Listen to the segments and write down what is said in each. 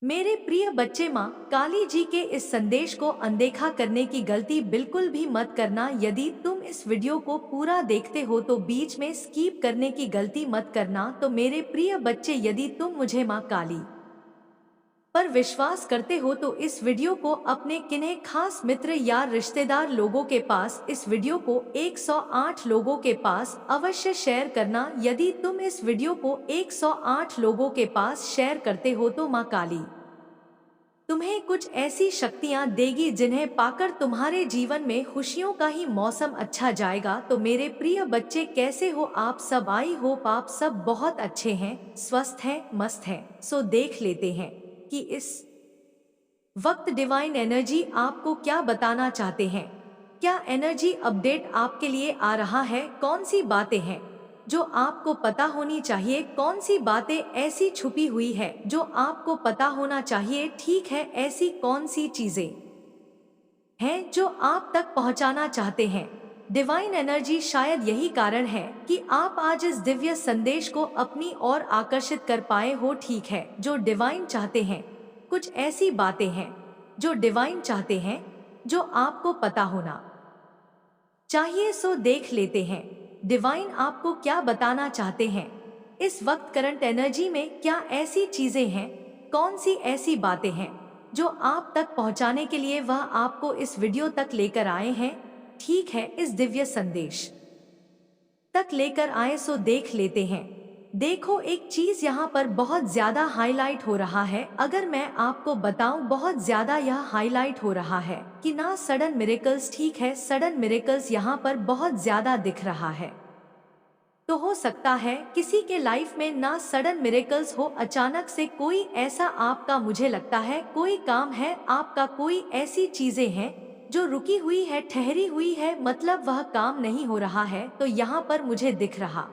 मेरे प्रिय बच्चे, माँ काली जी के इस संदेश को अनदेखा करने की गलती बिल्कुल भी मत करना। यदि तुम इस वीडियो को पूरा देखते हो तो बीच में स्किप करने की गलती मत करना। तो मेरे प्रिय बच्चे, यदि तुम मुझे माँ काली पर विश्वास करते हो तो इस वीडियो को अपने किन्हीं खास मित्र या रिश्तेदार लोगों के पास, इस वीडियो को 108 लोगों के पास अवश्य शेयर करना। यदि तुम इस वीडियो को 108 लोगों के पास शेयर करते हो तो माँ काली तुम्हें कुछ ऐसी शक्तियां देगी जिन्हें पाकर तुम्हारे जीवन में खुशियों का ही मौसम अच्छा जाएगा। तो मेरे प्रिय बच्चे, कैसे हो आप सब? आई होप आप सब बहुत अच्छे हैं, स्वस्थ हैं, मस्त हैं। सो देख लेते हैं कि इस वक्त डिवाइन एनर्जी आपको क्या बताना चाहते हैं। क्या एनर्जी अपडेट आपके लिए आ रहा है? कौन सी बातें हैं जो आपको पता होनी चाहिए? कौन सी बातें ऐसी छुपी हुई है जो आपको पता होना चाहिए? ठीक है, ऐसी कौन सी चीजें हैं जो आप तक पहुंचाना चाहते हैं डिवाइन एनर्जी? शायद यही कारण है कि आप आज इस दिव्य संदेश को अपनी ओर आकर्षित कर पाए हो। ठीक है, जो डिवाइन चाहते हैं, कुछ ऐसी बातें हैं जो डिवाइन चाहते हैं जो आपको पता होना चाहिए। सो देख लेते हैं डिवाइन आपको क्या बताना चाहते हैं इस वक्त करंट एनर्जी में। क्या ऐसी चीजें हैं, कौन सी ऐसी बातें हैं जो आप तक पहुंचाने के लिए वह आपको इस वीडियो तक लेकर आए हैं? ठीक है, इस दिव्य संदेश तक लेकर आए। सो देख लेते हैं। देखो, एक चीज यहाँ पर बहुत ज्यादा हाईलाइट हो रहा है। अगर मैं आपको बताऊं, बहुत ज्यादा यह हाईलाइट हो रहा है कि ना सडन मिरेकल्स। ठीक है, सडन मिरेकल्स यहाँ पर बहुत ज्यादा दिख रहा है। तो हो सकता है किसी के लाइफ में ना सडन मिरेकल्स हो, अचानक से कोई ऐसा आपका, मुझे लगता है कोई काम है आपका, कोई ऐसी चीजें हैं जो रुकी हुई है, ठहरी हुई है, मतलब वह काम नहीं हो रहा है। तो यहाँ पर मुझे दिख रहा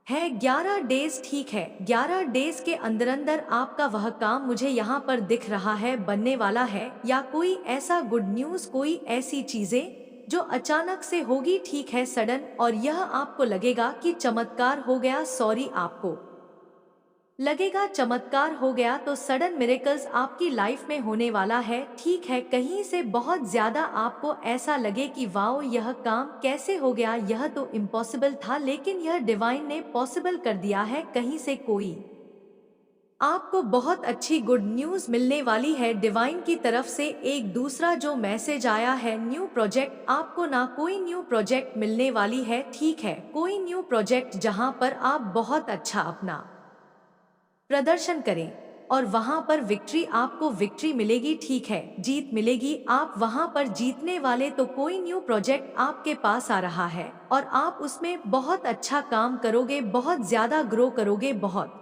है 11 डेज। ठीक है, 11 डेज के अंदर अंदर आपका वह काम, मुझे यहाँ पर दिख रहा है, बनने वाला है। या कोई ऐसा गुड न्यूज, कोई ऐसी चीजें जो अचानक से होगी। ठीक है, सडन, और यह आपको लगेगा कि चमत्कार हो गया। सॉरी, आपको लगेगा चमत्कार हो गया। तो सडन मिरेकल्स आपकी लाइफ में होने वाला है। ठीक है, कहीं से बहुत ज्यादा आपको ऐसा लगे कि वाओ, यह काम कैसे हो गया, यह तो इम्पॉसिबल था, लेकिन यह डिवाइन ने पॉसिबल कर दिया है। कहीं से कोई आपको बहुत अच्छी गुड न्यूज मिलने वाली है डिवाइन की तरफ से। एक दूसरा जो मैसेज आया है, न्यू प्रोजेक्ट, आपको ना कोई न्यू प्रोजेक्ट मिलने वाली है। ठीक है, कोई न्यू प्रोजेक्ट जहां पर आप बहुत अच्छा अपना प्रदर्शन करें और वहां पर विक्ट्री, आपको विक्ट्री मिलेगी। ठीक है, जीत मिलेगी, आप वहां पर जीतने वाले। तो कोई न्यू प्रोजेक्ट आपके पास आ रहा है और आप उसमें बहुत अच्छा काम करोगे, बहुत ज्यादा ग्रो करोगे, बहुत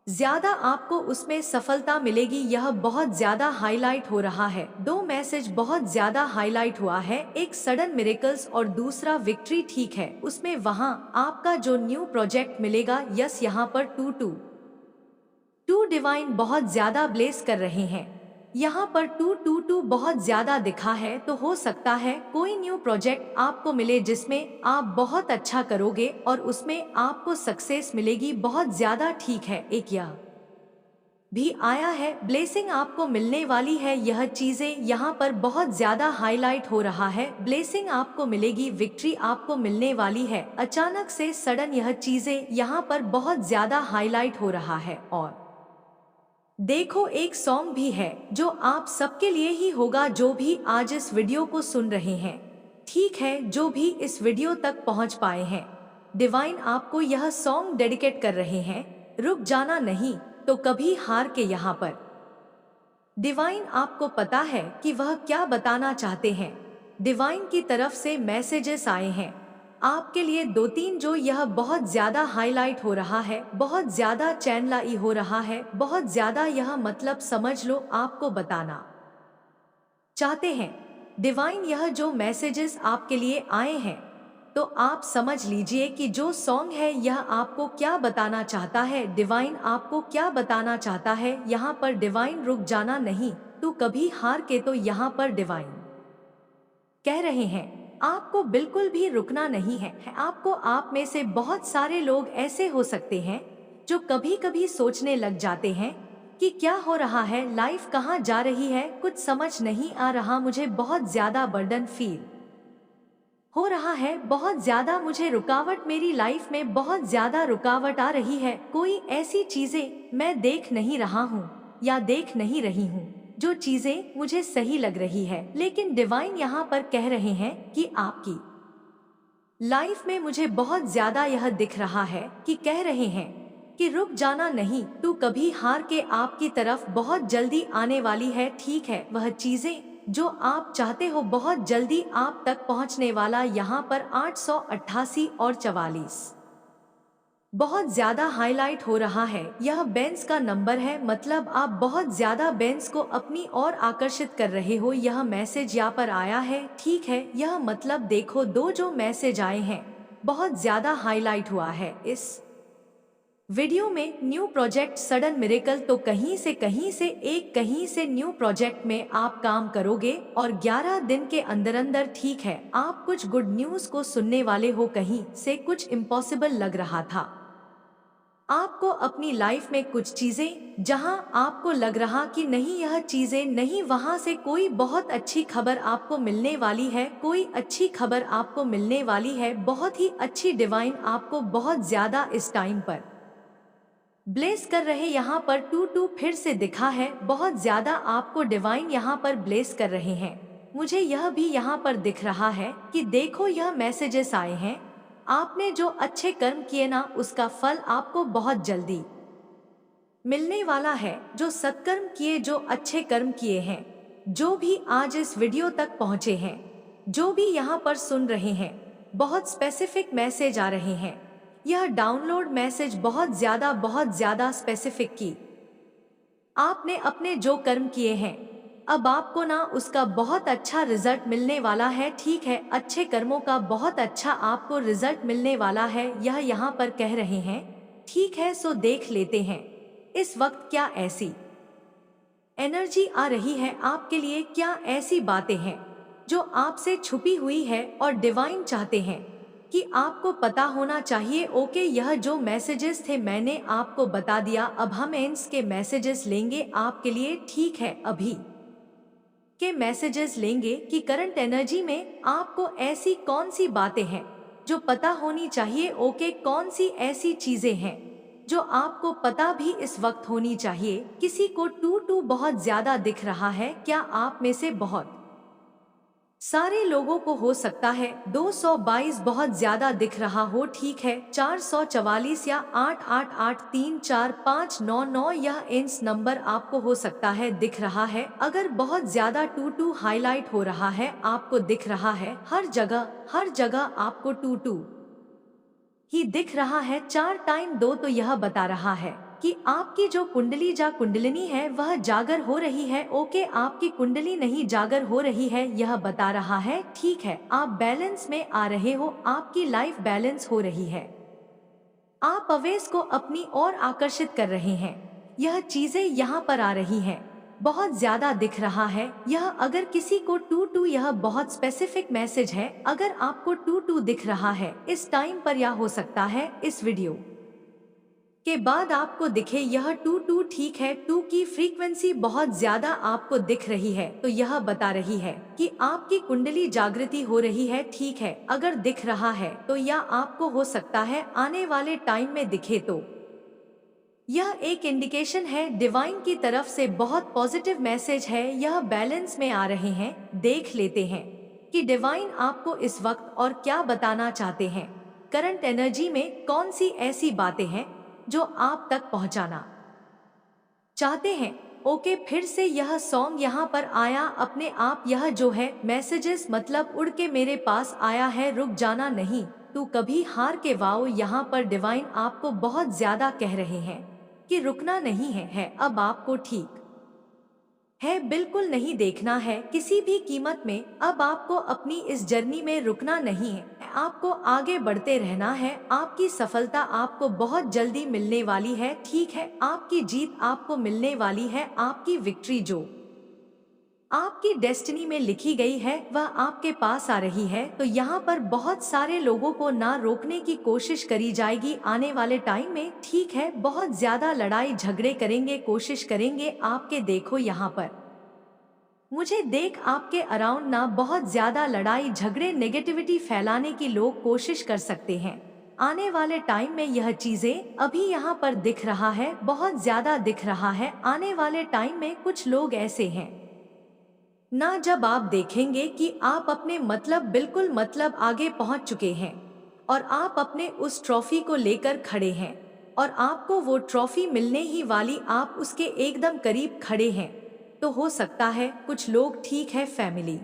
ज्यादा आपको उसमें सफलता मिलेगी। यह बहुत ज्यादा हाईलाइट हो रहा है। दो मैसेज बहुत ज्यादा हाईलाइट हुआ है, एक सडन मिरेकल्स और दूसरा विक्ट्री। ठीक है, उसमें वहां आपका जो न्यू प्रोजेक्ट मिलेगा। यस, यहाँ पर टू टू टू डिवाइन बहुत ज्यादा ब्लेस कर रहे हैं। यहाँ पर टू टू टू बहुत ज्यादा दिखा है। तो हो सकता है कोई न्यू प्रोजेक्ट आपको मिले जिसमें आप बहुत अच्छा करोगे और उसमें आपको सक्सेस मिलेगी बहुत ज्यादा। ठीक है, एक यह भी आया है, ब्लेसिंग आपको मिलने वाली है। यह चीजें यहाँ पर बहुत ज्यादा हाईलाइट हो रहा है, ब्लेसिंग आपको मिलेगी, विक्ट्री आपको मिलने वाली है। अचानक से सडन यह चीजें यहाँ पर बहुत ज्यादा हाईलाइट हो रहा है। और देखो, एक सॉन्ग भी है जो आप सबके लिए ही होगा, जो भी आज इस वीडियो को सुन रहे हैं। ठीक है, जो भी इस वीडियो तक पहुंच पाए हैं, डिवाइन आपको यह सॉन्ग डेडिकेट कर रहे हैं। रुक जाना नहीं तो कभी हार के। यहाँ पर डिवाइन आपको पता है कि वह क्या बताना चाहते हैं। डिवाइन की तरफ से मैसेजेस आए हैं आपके लिए, दो तीन, जो यह बहुत ज्यादा हाईलाइट हो रहा है, बहुत ज्यादा चैनलाई हो रहा है, बहुत ज्यादा, यह मतलब समझ लो आपको बताना चाहते हैं डिवाइन। यह जो मैसेजेस आपके लिए आए हैं, तो आप समझ लीजिए कि जो सॉन्ग है यह आपको क्या बताना चाहता है, डिवाइन आपको क्या बताना चाहता है। यहाँ पर डिवाइन रुक जाना नहीं तू कभी हार के। तो यहाँ पर डिवाइन कह रहे हैं आपको बिल्कुल भी रुकना नहीं है। आपको, आप में से बहुत सारे लोग ऐसे हो सकते हैं जो कभी कभी सोचने लग जाते हैं कि क्या हो रहा है, लाइफ कहाँ जा रही है, कुछ समझ नहीं आ रहा, मुझे बहुत ज्यादा बर्डन फील हो रहा है, बहुत ज्यादा मुझे रुकावट, मेरी लाइफ में बहुत ज्यादा रुकावट आ रही है। कोई ऐसी चीजें मैं देख नहीं रहा हूँ या देख नहीं रही हूँ जो चीजें मुझे सही लग रही है, लेकिन डिवाइन यहाँ पर कह रहे हैं कि आपकी लाइफ में मुझे बहुत ज्यादा यह दिख रहा है कि कह रहे हैं कि रुक जाना नहीं, तू कभी हार के आपकी तरफ बहुत जल्दी आने वाली है। ठीक है, वह चीजें जो आप चाहते हो बहुत जल्दी आप तक पहुंचने वाला। यहाँ पर 888 और 44 बहुत ज्यादा हाईलाइट हो रहा है। यह बेंस का नंबर है, मतलब आप बहुत ज्यादा बेंस को अपनी ओर आकर्षित कर रहे हो। यह मैसेज यहाँ पर आया है, ठीक है, यह मतलब देखो दो जो मैसेज आए हैं बहुत ज्यादा हाईलाइट हुआ है इस वीडियो में। न्यू प्रोजेक्ट, सडन मिरेकल, तो कहीं से कहीं से न्यू प्रोजेक्ट में आप काम करोगे और 11 दिन के अंदर अंदर, ठीक है, आप कुछ गुड न्यूज को सुनने वाले हो। कहीं से कुछ इम्पॉसिबल लग रहा था आपको अपनी लाइफ में, कुछ चीजें जहां आपको लग रहा कि नहीं यह चीजें नहीं, वहां से कोई बहुत अच्छी खबर आपको मिलने वाली है। कोई अच्छी खबर आपको मिलने वाली है, बहुत ही अच्छी। डिवाइन आपको बहुत ज्यादा इस टाइम पर ब्लेस कर रहे। यहाँ पर 2 फिर से दिखा है, बहुत ज्यादा आपको डिवाइन यहाँ पर ब्लेस कर रहे हैं। मुझे यह भी यहाँ पर दिख रहा है कि देखो यह मैसेजेस आए हैं, आपने जो अच्छे कर्म किए ना उसका फल आपको बहुत जल्दी मिलने वाला है। जो सत्कर्म किए, जो अच्छे कर्म किए हैं, जो भी आज इस वीडियो तक पहुँचे हैं, जो भी यहाँ पर सुन रहे हैं, बहुत स्पेसिफिक मैसेज आ रहे हैं। यह डाउनलोड मैसेज बहुत ज्यादा स्पेसिफिक की आपने अपने जो कर्म किए हैं, अब आपको ना उसका बहुत अच्छा रिजल्ट मिलने वाला है। ठीक है, अच्छे कर्मों का बहुत अच्छा आपको रिजल्ट मिलने वाला है, यह यहाँ पर कह रहे हैं। ठीक है, सो देख लेते हैं इस वक्त क्या ऐसी एनर्जी आ रही है आपके लिए, क्या ऐसी बातें हैं जो आपसे छुपी हुई है और डिवाइन चाहते हैं कि आपको पता होना चाहिए। ओके, यह जो मैसेजेस थे मैंने आपको बता दिया। अब हम एंड्स के मैसेजेस लेंगे आपके लिए। ठीक है, अभी के मैसेजेस लेंगे कि करंट एनर्जी में आपको ऐसी कौन सी बातें हैं जो पता होनी चाहिए। ओके, कौन सी ऐसी चीजें हैं जो आपको पता भी इस वक्त होनी चाहिए। किसी को 2 बहुत ज्यादा दिख रहा है, क्या आप में से बहुत सारे लोगों को हो सकता है 222 बहुत ज्यादा दिख रहा हो। ठीक है, 444 या 88834599 यह एंड्स नंबर आपको हो सकता है दिख रहा है। अगर बहुत ज्यादा 2 हाईलाइट हो रहा है, आपको दिख रहा है हर जगह आपको 2 ही दिख रहा है। 4 टाइम 2 तो यह बता रहा है कि आपकी जो कुंडलिनी है वह जागर हो रही है। ओके, आपकी कुंडली नहीं जागर हो रही है, यह बता रहा है। ठीक है, आप बैलेंस में आ रहे हो, आपकी लाइफ बैलेंस हो रही है, आप अवेस को अपनी ओर आकर्षित कर रहे हैं। यह चीजें यहाँ पर आ रही हैं, बहुत ज्यादा दिख रहा है यह। अगर किसी को 2 यह बहुत स्पेसिफिक मैसेज है, अगर आपको 2 दिख रहा है इस टाइम पर, या हो सकता है इस वीडियो के बाद आपको दिखे यह 2। ठीक है, 2 की फ्रीक्वेंसी बहुत ज्यादा आपको दिख रही है, तो यह बता रही है कि आपकी कुंडली जागृति हो रही है। ठीक है, अगर दिख रहा है तो यह आपको हो सकता है आने वाले टाइम में दिखे, तो यह एक इंडिकेशन है डिवाइन की तरफ से, बहुत पॉजिटिव मैसेज है। यह बैलेंस में आ रहे हैं। देख लेते हैं कि डिवाइन आपको इस वक्त और क्या बताना चाहते हैं। करंट एनर्जी में कौन सी ऐसी बातें हैं जो आप तक पहुंचाना चाहते हैं। ओके, फिर से यह सॉन्ग यहाँ पर आया अपने आप। यह जो है मैसेजेस मतलब उड़ के मेरे पास आया है, रुक जाना नहीं, तू कभी हार के। वाओ, यहाँ पर डिवाइन आपको बहुत ज्यादा कह रहे हैं कि रुकना नहीं है अब आपको, ठीक है, बिल्कुल नहीं देखना है किसी भी कीमत में। अब आपको अपनी इस जर्नी में रुकना नहीं है, आपको आगे बढ़ते रहना है। आपकी सफलता आपको बहुत जल्दी मिलने वाली है। ठीक है, आपकी जीत आपको मिलने वाली है, आपकी विक्ट्री जो आपकी डेस्टिनी में लिखी गई है वह आपके पास आ रही है। तो यहाँ पर बहुत सारे लोगों को ना रोकने की कोशिश करी जाएगी आने वाले टाइम में, ठीक है, बहुत ज्यादा लड़ाई झगड़े करेंगे, कोशिश करेंगे आपके, देखो यहाँ पर मुझे देख आपके अराउंड ना बहुत ज्यादा लड़ाई झगड़े नेगेटिविटी फैलाने की लोग कोशिश कर सकते हैं। आने वाले टाइम में यह चीजें अभी यहाँ पर दिख रहा है, बहुत ज्यादा दिख रहा है। आने वाले टाइम में कुछ लोग ऐसे हैं ना, जब आप देखेंगे कि आप अपने बिल्कुल आगे पहुंच चुके हैं और आप अपने उस ट्रॉफी को लेकर खड़े हैं और आपको वो ट्रॉफी मिलने ही वाली, आप उसके एकदम करीब खड़े हैं। तो हो सकता है कुछ लोग, ठीक है, फैमिली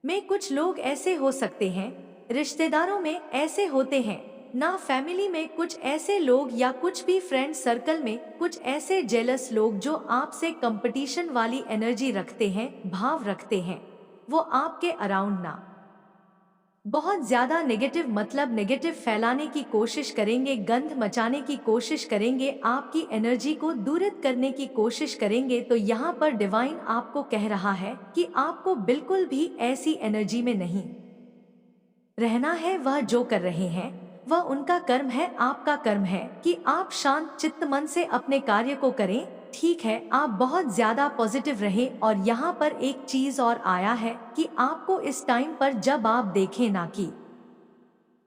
में कुछ लोग ऐसे हो सकते हैं, रिश्तेदारों में ऐसे होते हैं ना, फैमिली में कुछ ऐसे लोग या कुछ भी फ्रेंड सर्कल में कुछ ऐसे जेलस लोग जो आपसे कंपटीशन वाली एनर्जी रखते हैं, भाव रखते हैं, वो आपके अराउंड ना बहुत ज्यादा नेगेटिव फैलाने की कोशिश करेंगे, गंध मचाने की कोशिश करेंगे, आपकी एनर्जी को दूरित करने की कोशिश करेंगे। तो यहाँ पर डिवाइन आपको कह रहा है कि आपको बिल्कुल भी ऐसी एनर्जी में नहीं रहना है। वह जो कर रहे हैं वह उनका कर्म है, आपका कर्म है कि आप शांत चित्त मन से अपने कार्य को करें, ठीक है, आप बहुत ज्यादा पॉजिटिव रहें। और यहाँ पर एक चीज और आया है कि आपको इस टाइम पर जब आप देखें ना कि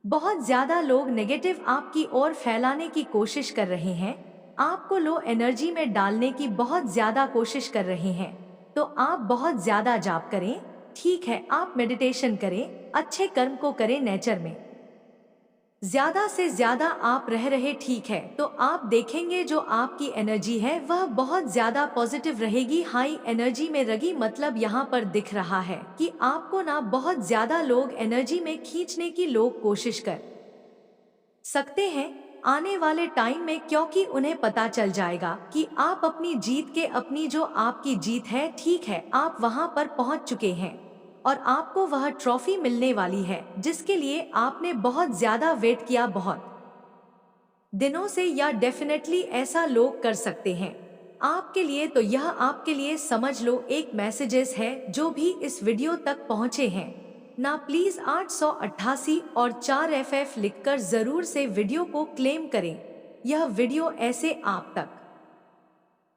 बहुत ज्यादा लोग नेगेटिव आपकी ओर फैलाने की कोशिश कर रहे हैं, आपको लो एनर्जी में डालने की बहुत ज्यादा कोशिश कर रहे हैं, तो आप बहुत ज्यादा जाप करें, ठीक है, आप मेडिटेशन करें, अच्छे कर्म को करें, नेचर में ज्यादा से ज्यादा आप रह रहे, ठीक है, तो आप देखेंगे जो आपकी एनर्जी है वह बहुत ज्यादा पॉजिटिव रहेगी, हाई एनर्जी में रगी। यहाँ पर दिख रहा है कि आपको ना बहुत ज्यादा लोग एनर्जी में खींचने की लोग कोशिश कर सकते हैं आने वाले टाइम में, क्योंकि उन्हें पता चल जाएगा कि आप अपनी जीत के, अपनी जो आपकी जीत है, ठीक है, आप वहां पर पहुंच चुके हैं और आपको वह ट्रॉफी मिलने वाली है जिसके लिए आपने बहुत ज्यादा वेट किया, बहुत दिनों से, या डेफिनेटली ऐसा लोग कर सकते हैं आपके लिए। तो यह आपके लिए समझ लो एक मैसेजेस है जो भी इस वीडियो तक पहुंचे हैं ना, प्लीज 888 और 4FF लिखकर जरूर से वीडियो को क्लेम करें। यह वीडियो ऐसे आप तक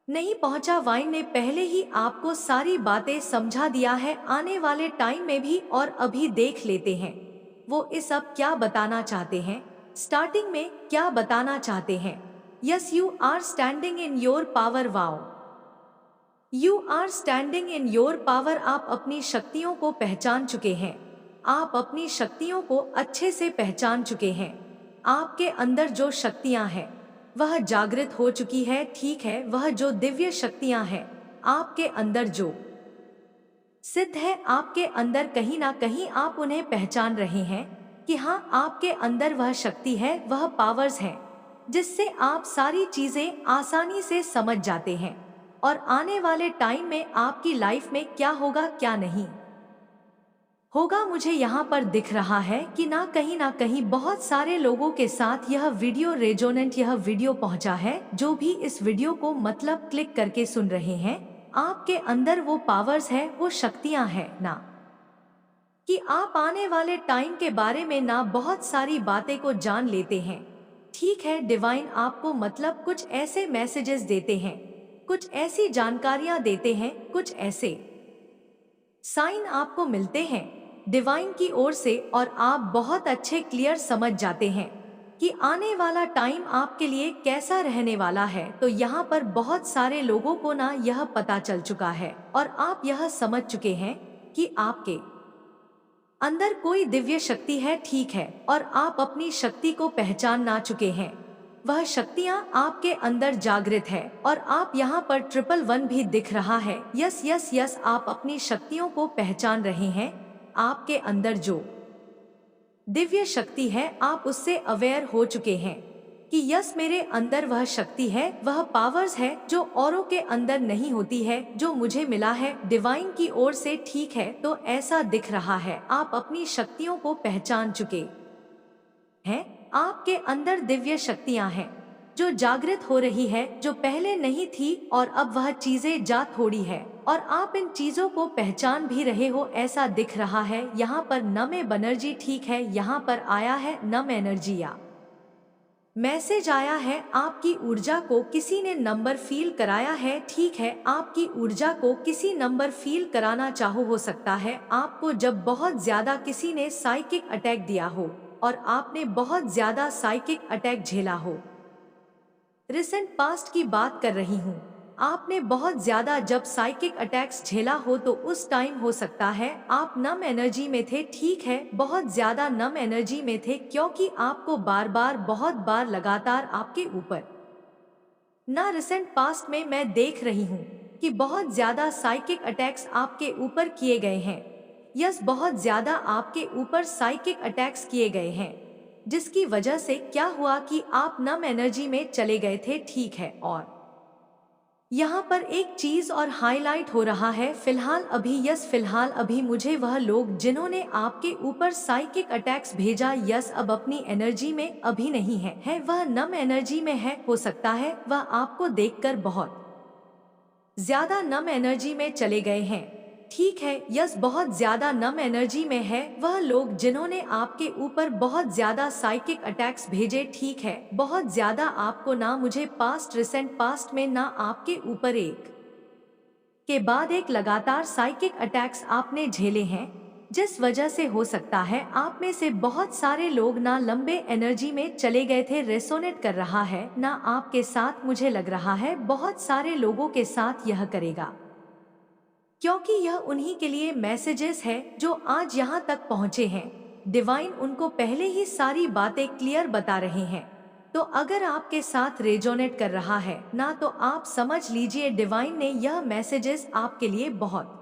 नहीं पहुंचा, वाइन ने पहले ही आपको सारी बातें समझा दिया है आने वाले टाइम में भी। और अभी देख लेते हैं वो इस अब क्या बताना चाहते हैं, स्टार्टिंग में क्या बताना चाहते हैं। Yes, you are standing in your power, wow, you are standing in your power. आप अपनी शक्तियों को पहचान चुके हैं, आप अपनी शक्तियों को अच्छे से पहचान चुके हैं। आपके अंदर जो शक्तियां हैं वह जागृत हो चुकी है, ठीक है, वह जो दिव्य शक्तियां हैं आपके अंदर जो सिद्ध है आपके अंदर, कहीं ना कहीं आप उन्हें पहचान रहे हैं कि हाँ, आपके अंदर वह शक्ति है, वह पावर्स है जिससे आप सारी चीजें आसानी से समझ जाते हैं और आने वाले टाइम में आपकी लाइफ में क्या होगा क्या नहीं होगा। मुझे यहाँ पर दिख रहा है कि ना कहीं बहुत सारे लोगों के साथ यह वीडियो रेजोनेंट, यह वीडियो पहुँचा है, जो भी इस वीडियो को क्लिक करके सुन रहे हैं, आपके अंदर वो पावर्स है, वो शक्तियां हैं ना, कि आप आने वाले टाइम के बारे में ना बहुत सारी बातें को जान लेते हैं, ठीक है। डिवाइन आपको कुछ ऐसे मैसेजेस देते हैं, कुछ ऐसी जानकारियां देते हैं, कुछ ऐसे साइन आपको मिलते हैं डिवाइन की ओर से और आप बहुत अच्छे क्लियर समझ जाते हैं कि आने वाला टाइम आपके लिए कैसा रहने वाला है। तो यहाँ पर बहुत सारे लोगों को ना यह पता चल चुका है और आप यह समझ चुके हैं कि आपके अंदर कोई दिव्य शक्ति है, ठीक है, और आप अपनी शक्ति को पहचान ना चुके हैं, वह शक्तियां आपके अंदर जागृत है। और आप यहाँ पर 111 भी दिख रहा है, यस यस यस, आप अपनी शक्तियों को पहचान रहे हैं, आपके अंदर जो दिव्य शक्ति है आप उससे अवेयर हो चुके हैं कि यस, मेरे अंदर वह शक्ति है, वह पावर्स है जो औरों के अंदर नहीं होती है, जो मुझे मिला है डिवाइन की ओर से, ठीक है। तो ऐसा दिख रहा है आप अपनी शक्तियों को पहचान चुके हैं, आपके अंदर दिव्य शक्तियां हैं जो जागृत हो रही है, जो पहले नहीं थी और अब वह चीजें जा थोड़ी है और आप इन चीजों को पहचान भी रहे हो, ऐसा दिख रहा है। यहाँ पर नम एनर्जी, ठीक है, यहाँ पर आया है नम एनर्जी या मैसेज आया है। आपकी ऊर्जा को किसी ने नंबर फील कराया है, ठीक है, आपकी ऊर्जा को किसी नंबर फील कराना चाहो, हो सकता है आपको जब बहुत ज्यादा किसी ने साइकिक अटैक दिया हो और आपने बहुत ज्यादा साइकिक अटैक झेला हो। रिसेंट पास्ट की बात कर रही हूँ। आपने बहुत ज्यादा जब साइकिक अटैक्स झेला हो तो उस टाइम हो सकता है आप नम एनर्जी में थे, ठीक है, बहुत ज्यादा नम एनर्जी में थे, क्योंकि आपको बार बार बहुत बार लगातार आपके ऊपर ना रिसेंट पास्ट में मैं देख रही हूँ कि बहुत ज्यादा साइकिक अटैक्स आपके ऊपर किए गए हैं। यस, बहुत ज्यादा आपके ऊपर साइकिक अटैक्स किए गए हैं, जिसकी वजह से क्या हुआ कि आप नम एनर्जी में चले गए थे, ठीक है। और यहाँ पर एक चीज और हाईलाइट हो रहा है फिलहाल अभी, यस, फिलहाल अभी मुझे वह लोग जिन्होंने आपके ऊपर साइकिक अटैक्स भेजा, यस, अब अपनी एनर्जी में अभी नहीं है, वह नम एनर्जी में है। हो सकता है वह आपको देखकर बहुत ज्यादा नम एनर्जी में चले गए हैं, ठीक है, यस, बहुत ज्यादा नम एनर्जी में है वह लोग जिन्होंने आपके ऊपर बहुत ज्यादा साइकिक अटैक्स भेजे, ठीक है, बहुत ज्यादा आपको ना मुझे पास्ट, रिसेंट पास्ट में ना आपके ऊपर एक के बाद एक लगातार साइकिक अटैक्स आपने झेले हैं, जिस वजह से हो सकता है आप में से बहुत सारे लोग ना लंबे एनर्जी में चले गए थे। रेसोनेट कर रहा है ना आपके साथ, मुझे लग रहा है बहुत सारे लोगों के साथ यह करेगा, क्योंकि यह उन्हीं के लिए मैसेजेस है जो आज यहाँ तक पहुँचे हैं। डिवाइन उनको पहले ही सारी बातें क्लियर बता रहे हैं। तो अगर आपके साथ रेजोनेट कर रहा है ना, तो आप समझ लीजिए डिवाइन ने यह मैसेजेस आपके लिए बहुत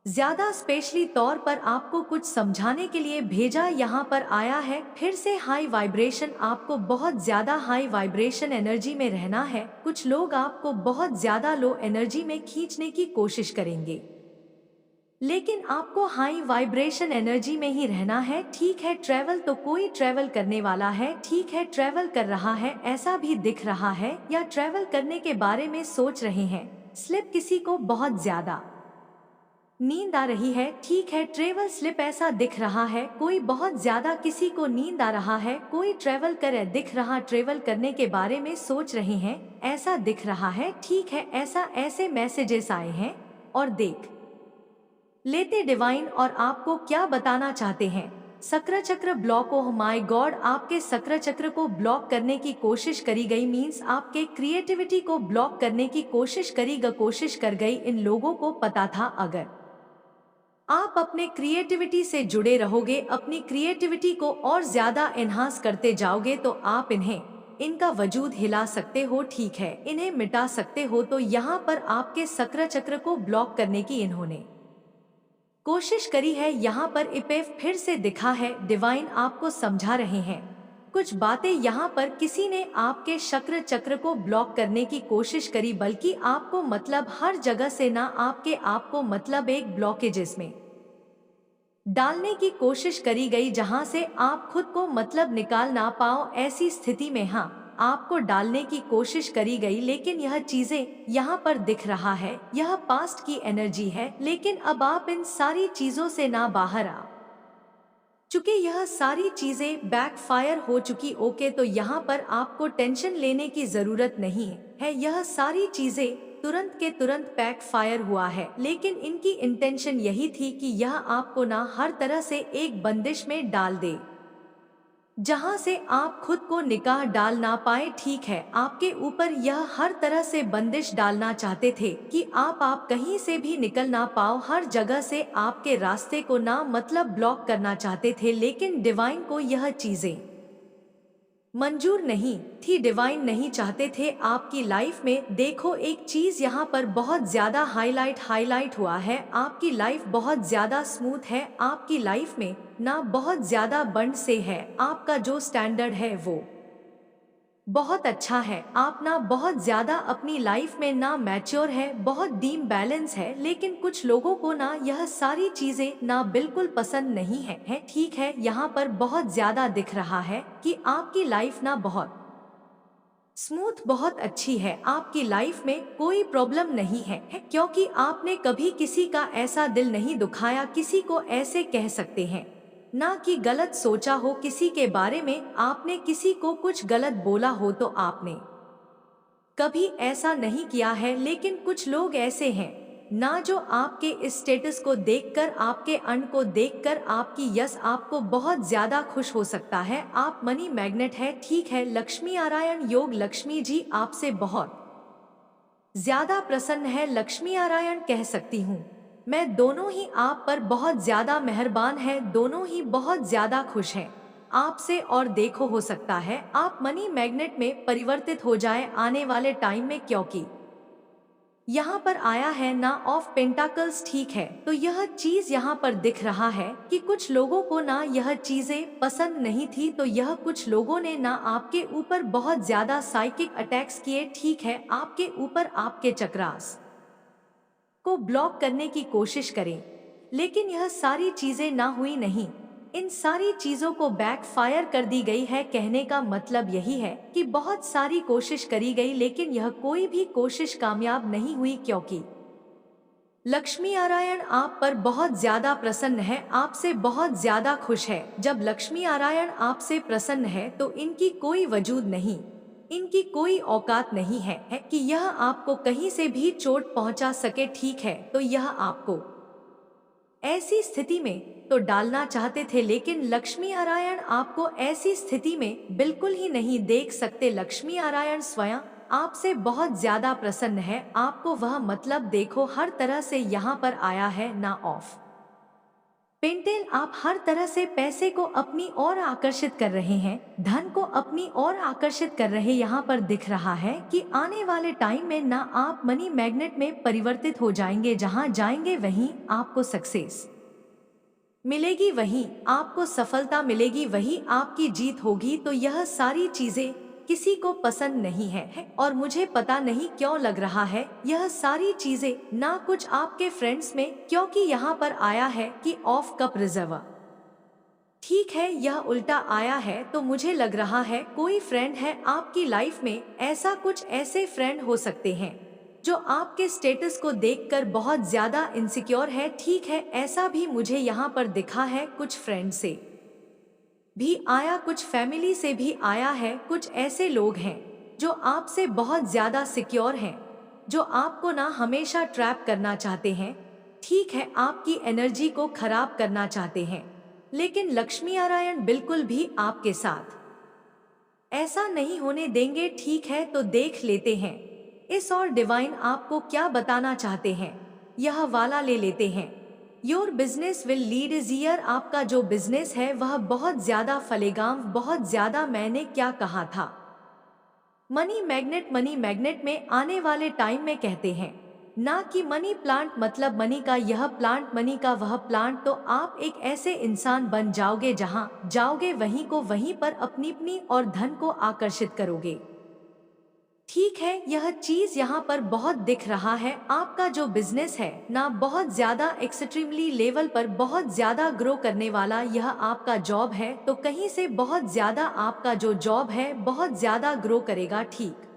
ज्यादा स्पेशली तौर पर आपको कुछ समझाने के लिए भेजा। यहाँ पर आया है फिर से हाई वाइब्रेशन, आपको बहुत ज्यादा हाई वाइब्रेशन एनर्जी में रहना है। कुछ लोग आपको बहुत ज्यादा लो एनर्जी में खींचने की कोशिश करेंगे, लेकिन आपको हाई वाइब्रेशन एनर्जी में ही रहना है, ठीक है। ट्रैवल तो कोई ट्रैवल करने वाला है, ठीक है, ट्रैवल कर रहा है ऐसा भी दिख रहा है, या ट्रैवल करने के बारे में सोच रहे हैं। स्लिप, किसी को बहुत ज्यादा नींद आ रही है, ठीक है, ट्रेवल स्लिप ऐसा दिख रहा है। कोई बहुत ज्यादा किसी को नींद आ रहा है, कोई ट्रेवल करे दिख रहा, ट्रेवल करने के बारे में सोच रहे हैं ऐसा दिख रहा है, ठीक है, ऐसे मैसेजेस आए हैं और देख लेते डिवाइन और आपको क्या बताना चाहते हैं। सक्र चक्र ब्लॉक, ओह माय गॉड, आपके सक्र चक्र को ब्लॉक करने की कोशिश करी गई, मीन्स आपके क्रिएटिविटी को ब्लॉक करने की कोशिश कर गई। इन लोगों को पता था अगर आप अपने क्रिएटिविटी से जुड़े रहोगे, अपनी क्रिएटिविटी को और ज्यादा एनहांस करते जाओगे, तो आप इनका वजूद हिला सकते हो, ठीक है, इन्हें मिटा सकते हो। तो यहाँ पर आपके सक्र चक्र को ब्लॉक करने की इन्होंने कोशिश करी है। यहाँ पर इपेफ फिर से दिखा है, डिवाइन आपको समझा रहे हैं कुछ बातें। यहाँ पर किसी ने आपके शक्र चक्र को ब्लॉक करने की कोशिश करी, बल्कि आपको मतलब हर जगह से ना आपके आप को मतलब एक ब्लॉकेजेस में डालने की कोशिश करी गई, जहां से आप खुद को मतलब निकाल ना पाओ। ऐसी स्थिति में हाँ आपको डालने की कोशिश करी गई, लेकिन यह चीजें यहाँ पर दिख रहा है यह पास्ट की एनर्जी है, लेकिन अब आप इन सारी चीजों से ना बाहर आ चुके, यह सारी चीजें बैकफायर हो चुकी। ओके, तो यहाँ पर आपको टेंशन लेने की जरूरत नहीं है, यह सारी चीजें तुरंत के तुरंत बैकफायर हुआ है, लेकिन इनकी इंटेंशन यही थी कि यह आपको ना हर तरह से एक बंदिश में डाल दे, जहां से आप खुद को निकाह डाल ना पाए, ठीक है। आपके ऊपर यह हर तरह से बंदिश डालना चाहते थे कि आप कहीं से भी निकल ना पाओ, हर जगह से आपके रास्ते को ना मतलब ब्लॉक करना चाहते थे, लेकिन डिवाइन को यह चीजें मंजूर नहीं थी। डिवाइन नहीं चाहते थे आपकी लाइफ में। देखो एक चीज यहाँ पर बहुत ज्यादा हाईलाइट हुआ है, आपकी लाइफ बहुत ज्यादा स्मूथ है, आपकी लाइफ में ना बहुत ज्यादा बंड से है, आपका जो स्टैंडर्ड है वो बहुत अच्छा है। आप ना बहुत ज्यादा अपनी लाइफ में ना मैच्योर है, बहुत डीम बैलेंस है, लेकिन कुछ लोगों को ना यह सारी चीजें ना बिल्कुल पसंद नहीं है, ठीक है। यहाँ पर बहुत ज्यादा दिख रहा है कि आपकी लाइफ ना बहुत स्मूथ बहुत अच्छी है, आपकी लाइफ में कोई प्रॉब्लम नहीं है, क्योंकि आपने कभी किसी का ऐसा दिल नहीं दुखाया, किसी को ऐसे कह सकते हैं ना कि गलत सोचा हो किसी के बारे में, आपने किसी को कुछ गलत बोला हो तो आपने कभी ऐसा नहीं किया है। लेकिन कुछ लोग ऐसे हैं ना जो आपके इस स्टेटस को देखकर, आपके अर्न को देखकर, आपकी यस आपको बहुत ज्यादा खुश हो सकता है। आप मनी मैग्नेट है, ठीक है। लक्ष्मी नारायण योग, लक्ष्मी जी आपसे बहुत ज्यादा प्रसन्न है। लक्ष्मी नारायण कह सकती हूँ मैं, दोनों ही आप पर बहुत ज्यादा मेहरबान है, दोनों ही बहुत ज्यादा खुश हैं आपसे। और देखो, हो सकता है आप मनी मैग्नेट में परिवर्तित हो जाए आने वाले टाइम में, क्योंकि यहाँ पर आया है ना ऑफ पेंटाकल्स, ठीक है। तो यह चीज यहाँ पर दिख रहा है कि कुछ लोगों को ना यह चीजें पसंद नहीं थी, तो यह कुछ लोगों ने ना आपके ऊपर बहुत ज्यादा साइकिक अटैक्स किए, ठीक है। आपके ऊपर आपके चक्रास को ब्लॉक करने की कोशिश करें, लेकिन यह सारी चीजें ना हुई नहीं, इन सारी चीजों को बैकफायर कर दी गई है। कहने का मतलब यही है कि बहुत सारी कोशिश करी गई, लेकिन यह कोई भी कोशिश कामयाब नहीं हुई, क्योंकि लक्ष्मी नारायण आप पर बहुत ज्यादा प्रसन्न है, आपसे बहुत ज्यादा खुश है। जब लक्ष्मी नारायण आपसे प्रसन्न है तो इनकी कोई वजूद नहीं, इनकी कोई औकात नहीं है कि यह आपको कहीं से भी चोट पहुंचा सके, ठीक है। तो यह आपको ऐसी स्थिति में तो डालना चाहते थे, लेकिन लक्ष्मी नारायण आपको ऐसी स्थिति में बिल्कुल ही नहीं देख सकते। लक्ष्मी नारायण स्वयं आपसे बहुत ज्यादा प्रसन्न है, आपको वह मतलब देखो हर तरह से यहाँ पर आया है ना ऑफ पेंटेल। आप हर तरह से पैसे को अपनी ओर आकर्षित कर रहे हैं, धन को अपनी ओर आकर्षित कर रहे। यहाँ पर दिख रहा है कि आने वाले टाइम में ना आप मनी मैग्नेट में परिवर्तित हो जाएंगे, जहाँ जाएंगे वहीं आपको सक्सेस मिलेगी, वहीं आपको सफलता मिलेगी, वही आपकी जीत होगी। तो यह सारी चीजें किसी को पसंद नहीं है और मुझे पता नहीं क्यों लग रहा है यह सारी चीजें ना कुछ आपके फ्रेंड्स में, क्योंकि यहाँ पर आया है कि ऑफ कप रिजर्व, ठीक है। यह उल्टा आया है, तो मुझे लग रहा है कोई फ्रेंड है आपकी लाइफ में, ऐसा कुछ ऐसे फ्रेंड हो सकते हैं जो आपके स्टेटस को देखकर बहुत ज्यादा इनसिक्योर है, ठीक है। ऐसा भी मुझे यहाँ पर दिखा है, कुछ फ्रेंड से भी आया, कुछ फैमिली से भी आया है। कुछ ऐसे लोग हैं जो आपसे बहुत ज्यादा सिक्योर हैं, जो आपको ना हमेशा ट्रैप करना चाहते हैं, ठीक है, आपकी एनर्जी को खराब करना चाहते हैं। लेकिन लक्ष्मी नारायण बिल्कुल भी आपके साथ ऐसा नहीं होने देंगे, ठीक है। तो देख लेते हैं इस और डिवाइन आपको क्या बताना चाहते हैं, यह वाला ले लेते हैं। Your business will lead is year, आपका जो बिजनेस है वह बहुत ज्यादा फलेगा, बहुत ज्यादा। मैंने क्या कहा था, मनी मैग्नेट, मनी मैग्नेट में आने वाले टाइम में कहते हैं ना कि मनी प्लांट, मतलब मनी का यह प्लांट, मनी का वह प्लांट। तो आप एक ऐसे इंसान बन जाओगे, जहां जाओगे वहीं को वहीं पर अपनी और धन को आकर्षित करोगे, ठीक है। यह चीज यहाँ पर बहुत दिख रहा है। आपका जो बिजनेस है ना बहुत ज्यादा एक्सट्रीमली लेवल पर बहुत ज्यादा ग्रो करने वाला, यह आपका जॉब है तो कहीं से बहुत ज्यादा आपका जो जॉब है बहुत ज्यादा ग्रो करेगा, ठीक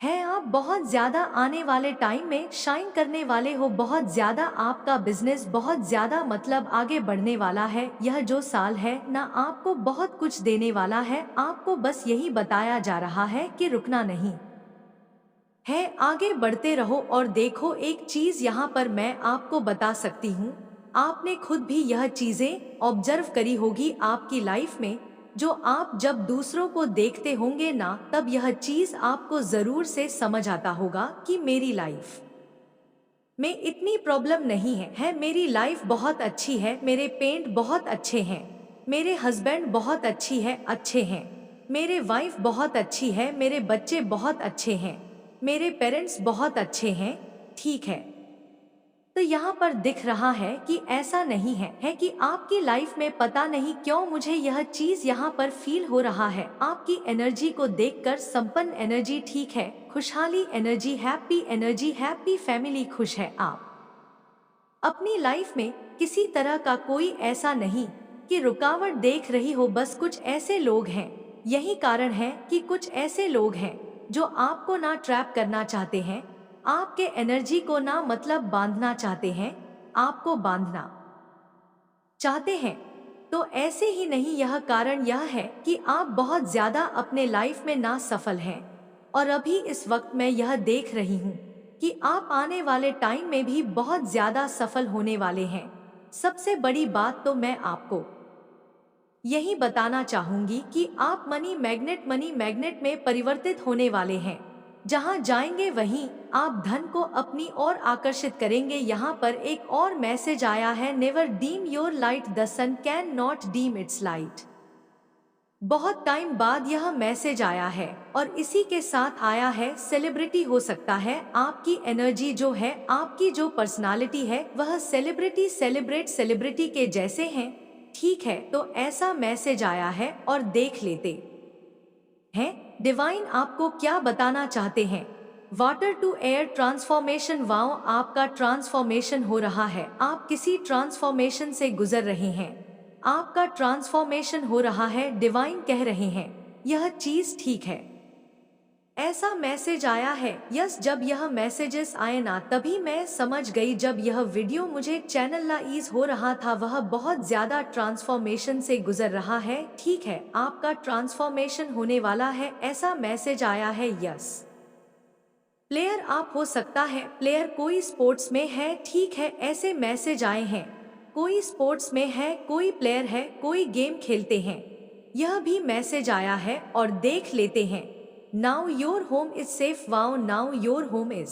है। आप बहुत ज्यादा आने वाले टाइम में शाइन करने वाले हो, बहुत ज्यादा आपका बिजनेस बहुत ज्यादा मतलब आगे बढ़ने वाला है। यह जो साल है ना आपको बहुत कुछ देने वाला है, आपको बस यही बताया जा रहा है कि रुकना नहीं है, आगे बढ़ते रहो। और देखो, एक चीज यहाँ पर मैं आपको बता सकती हूँ, आपने खुद भी यह चीजें ऑब्जर्व करी होगी आपकी लाइफ में, जो आप जब दूसरों को देखते होंगे ना, तब यह चीज आपको जरूर से समझ आता होगा कि मेरी लाइफ में इतनी प्रॉब्लम नहीं है, मेरी लाइफ बहुत अच्छी है, मेरे पेरेंट बहुत अच्छे हैं, मेरे हस्बैंड बहुत अच्छे हैं, मेरे वाइफ बहुत अच्छी है, मेरे बच्चे बहुत अच्छे हैं, मेरे पेरेंट्स बहुत अच्छे हैं, ठीक है। तो यहाँ पर दिख रहा है कि ऐसा नहीं है कि आपकी लाइफ में पता नहीं क्यों मुझे यह चीज यहाँ पर फील हो रहा है, आपकी एनर्जी को देखकर संपन्न एनर्जी, ठीक है, खुशहाली एनर्जी, हैप्पी फैमिली, खुश है आप अपनी लाइफ में। किसी तरह का कोई ऐसा नहीं कि रुकावट देख रही हो, बस कुछ ऐसे लोग हैं यही कारण है कि कुछ ऐसे लोग हैं जो आपको ना ट्रैप करना चाहते हैं, आपके एनर्जी को ना मतलब बांधना चाहते हैं, आपको बांधना चाहते हैं। तो ऐसे ही नहीं, यह कारण यह है कि आप बहुत ज्यादा अपने लाइफ में ना सफल हैं। और अभी इस वक्त मैं यह देख रही हूँ कि आप आने वाले टाइम में भी बहुत ज्यादा सफल होने वाले हैं। सबसे बड़ी बात तो मैं आपको यही बताना चाहूंगी कि आप मनी मैग्नेट में परिवर्तित होने वाले हैं। जहां जाएंगे वहीं आप धन को अपनी ओर आकर्षित करेंगे। यहाँ पर एक और मैसेज आया है, never dim your light, the sun can not dim its light. बहुत टाइम बाद यह मैसेज आया है और इसी के साथ आया है सेलिब्रिटी हो सकता है। आपकी एनर्जी जो है, आपकी जो पर्सनालिटी है, वह सेलिब्रिटी के जैसे हैं। ठीक है, तो ऐसा मैसेज आया है और देख लेते हैं डिवाइन आपको क्या बताना चाहते हैं। Water to air transformation. Wow, आपका ट्रांसफॉर्मेशन हो रहा है। आप किसी ट्रांसफॉर्मेशन से गुजर रहे हैं, आपका ट्रांसफॉर्मेशन हो रहा है। डिवाइन कह रहे हैं यह चीज ठीक है। ऐसा मैसेज आया है। यस, जब यह मैसेजेस आए ना, तभी मैं समझ गई। जब यह वीडियो मुझे चैनलाइज हो रहा था, वह बहुत ज्यादा ट्रांसफॉर्मेशन से गुजर रहा है। ठीक है, आपका ट्रांसफॉर्मेशन होने वाला है, ऐसा मैसेज आया है। यस, प्लेयर आप हो सकता है, प्लेयर कोई स्पोर्ट्स में है। ठीक है, ऐसे मैसेज आए हैं, कोई स्पोर्ट्स में है, कोई प्लेयर है, कोई गेम खेलते हैं। यह भी मैसेज आया है और देख लेते हैं। Now your home is safe. Wow, now your home is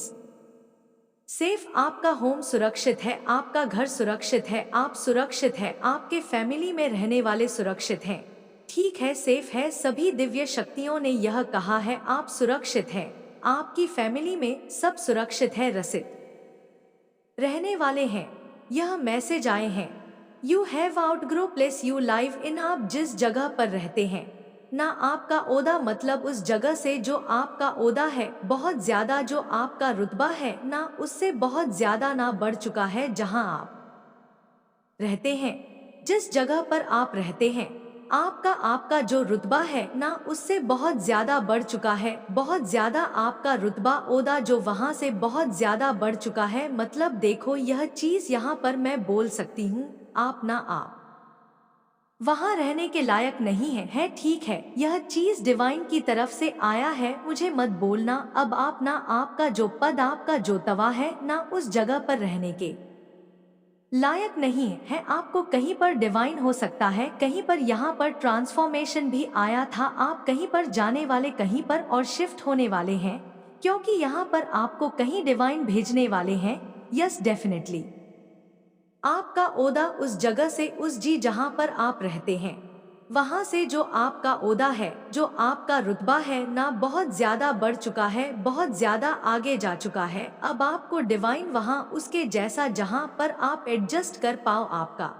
safe. आपका होम सुरक्षित है, आपका घर सुरक्षित है, आप सुरक्षित है, आपके फैमिली में रहने वाले सुरक्षित हैं। ठीक है, सेफ है। सभी दिव्य शक्तियों ने यह कहा है आप सुरक्षित हैं, आपकी फैमिली में सब सुरक्षित है, रसित रहने वाले हैं। यह मैसेज आए हैं, you have outgrow place you live in. आप जिस जगह पर रहते हैं ना, आपका ओहदा मतलब उस जगह से जो आपका ओहदा है, बहुत ज्यादा जो आपका रुतबा है ना, उससे बहुत ज्यादा ना बढ़ चुका है। जहां आप रहते हैं, जिस जगह पर आप रहते हैं, आपका आपका जो रुतबा है ना, उससे बहुत ज्यादा बढ़ चुका है। बहुत ज्यादा आपका रुतबा ओहदा जो वहां से बहुत ज्यादा बढ़ चुका है। मतलब देखो, यह चीज यहाँ पर मैं बोल सकती हूँ, आप वहां रहने के लायक नहीं है। ठीक है, यह चीज डिवाइन की तरफ से आया है, मुझे मत बोलना। अब आप ना, आपका जो पद, आपका जो तवा है ना, उस जगह पर रहने के लायक नहीं है। आपको कहीं पर डिवाइन हो सकता है, कहीं पर यहाँ पर ट्रांसफॉर्मेशन भी आया था। आप कहीं पर जाने वाले, कहीं पर और शिफ्ट होने वाले हैं, क्योंकि यहाँ पर आपको कहीं डिवाइन भेजने वाले हैं। यस, डेफिनेटली आपका ओहदा उस जगह से, उस जी जहां पर आप रहते हैं, वहां से जो आपका ओहदा है, जो आपका रुतबा है ना, बहुत ज्यादा बढ़ चुका है, बहुत ज्यादा आगे जा चुका है। अब आपको डिवाइन वहां उसके जैसा, जहां पर आप एडजस्ट कर पाओ, आपका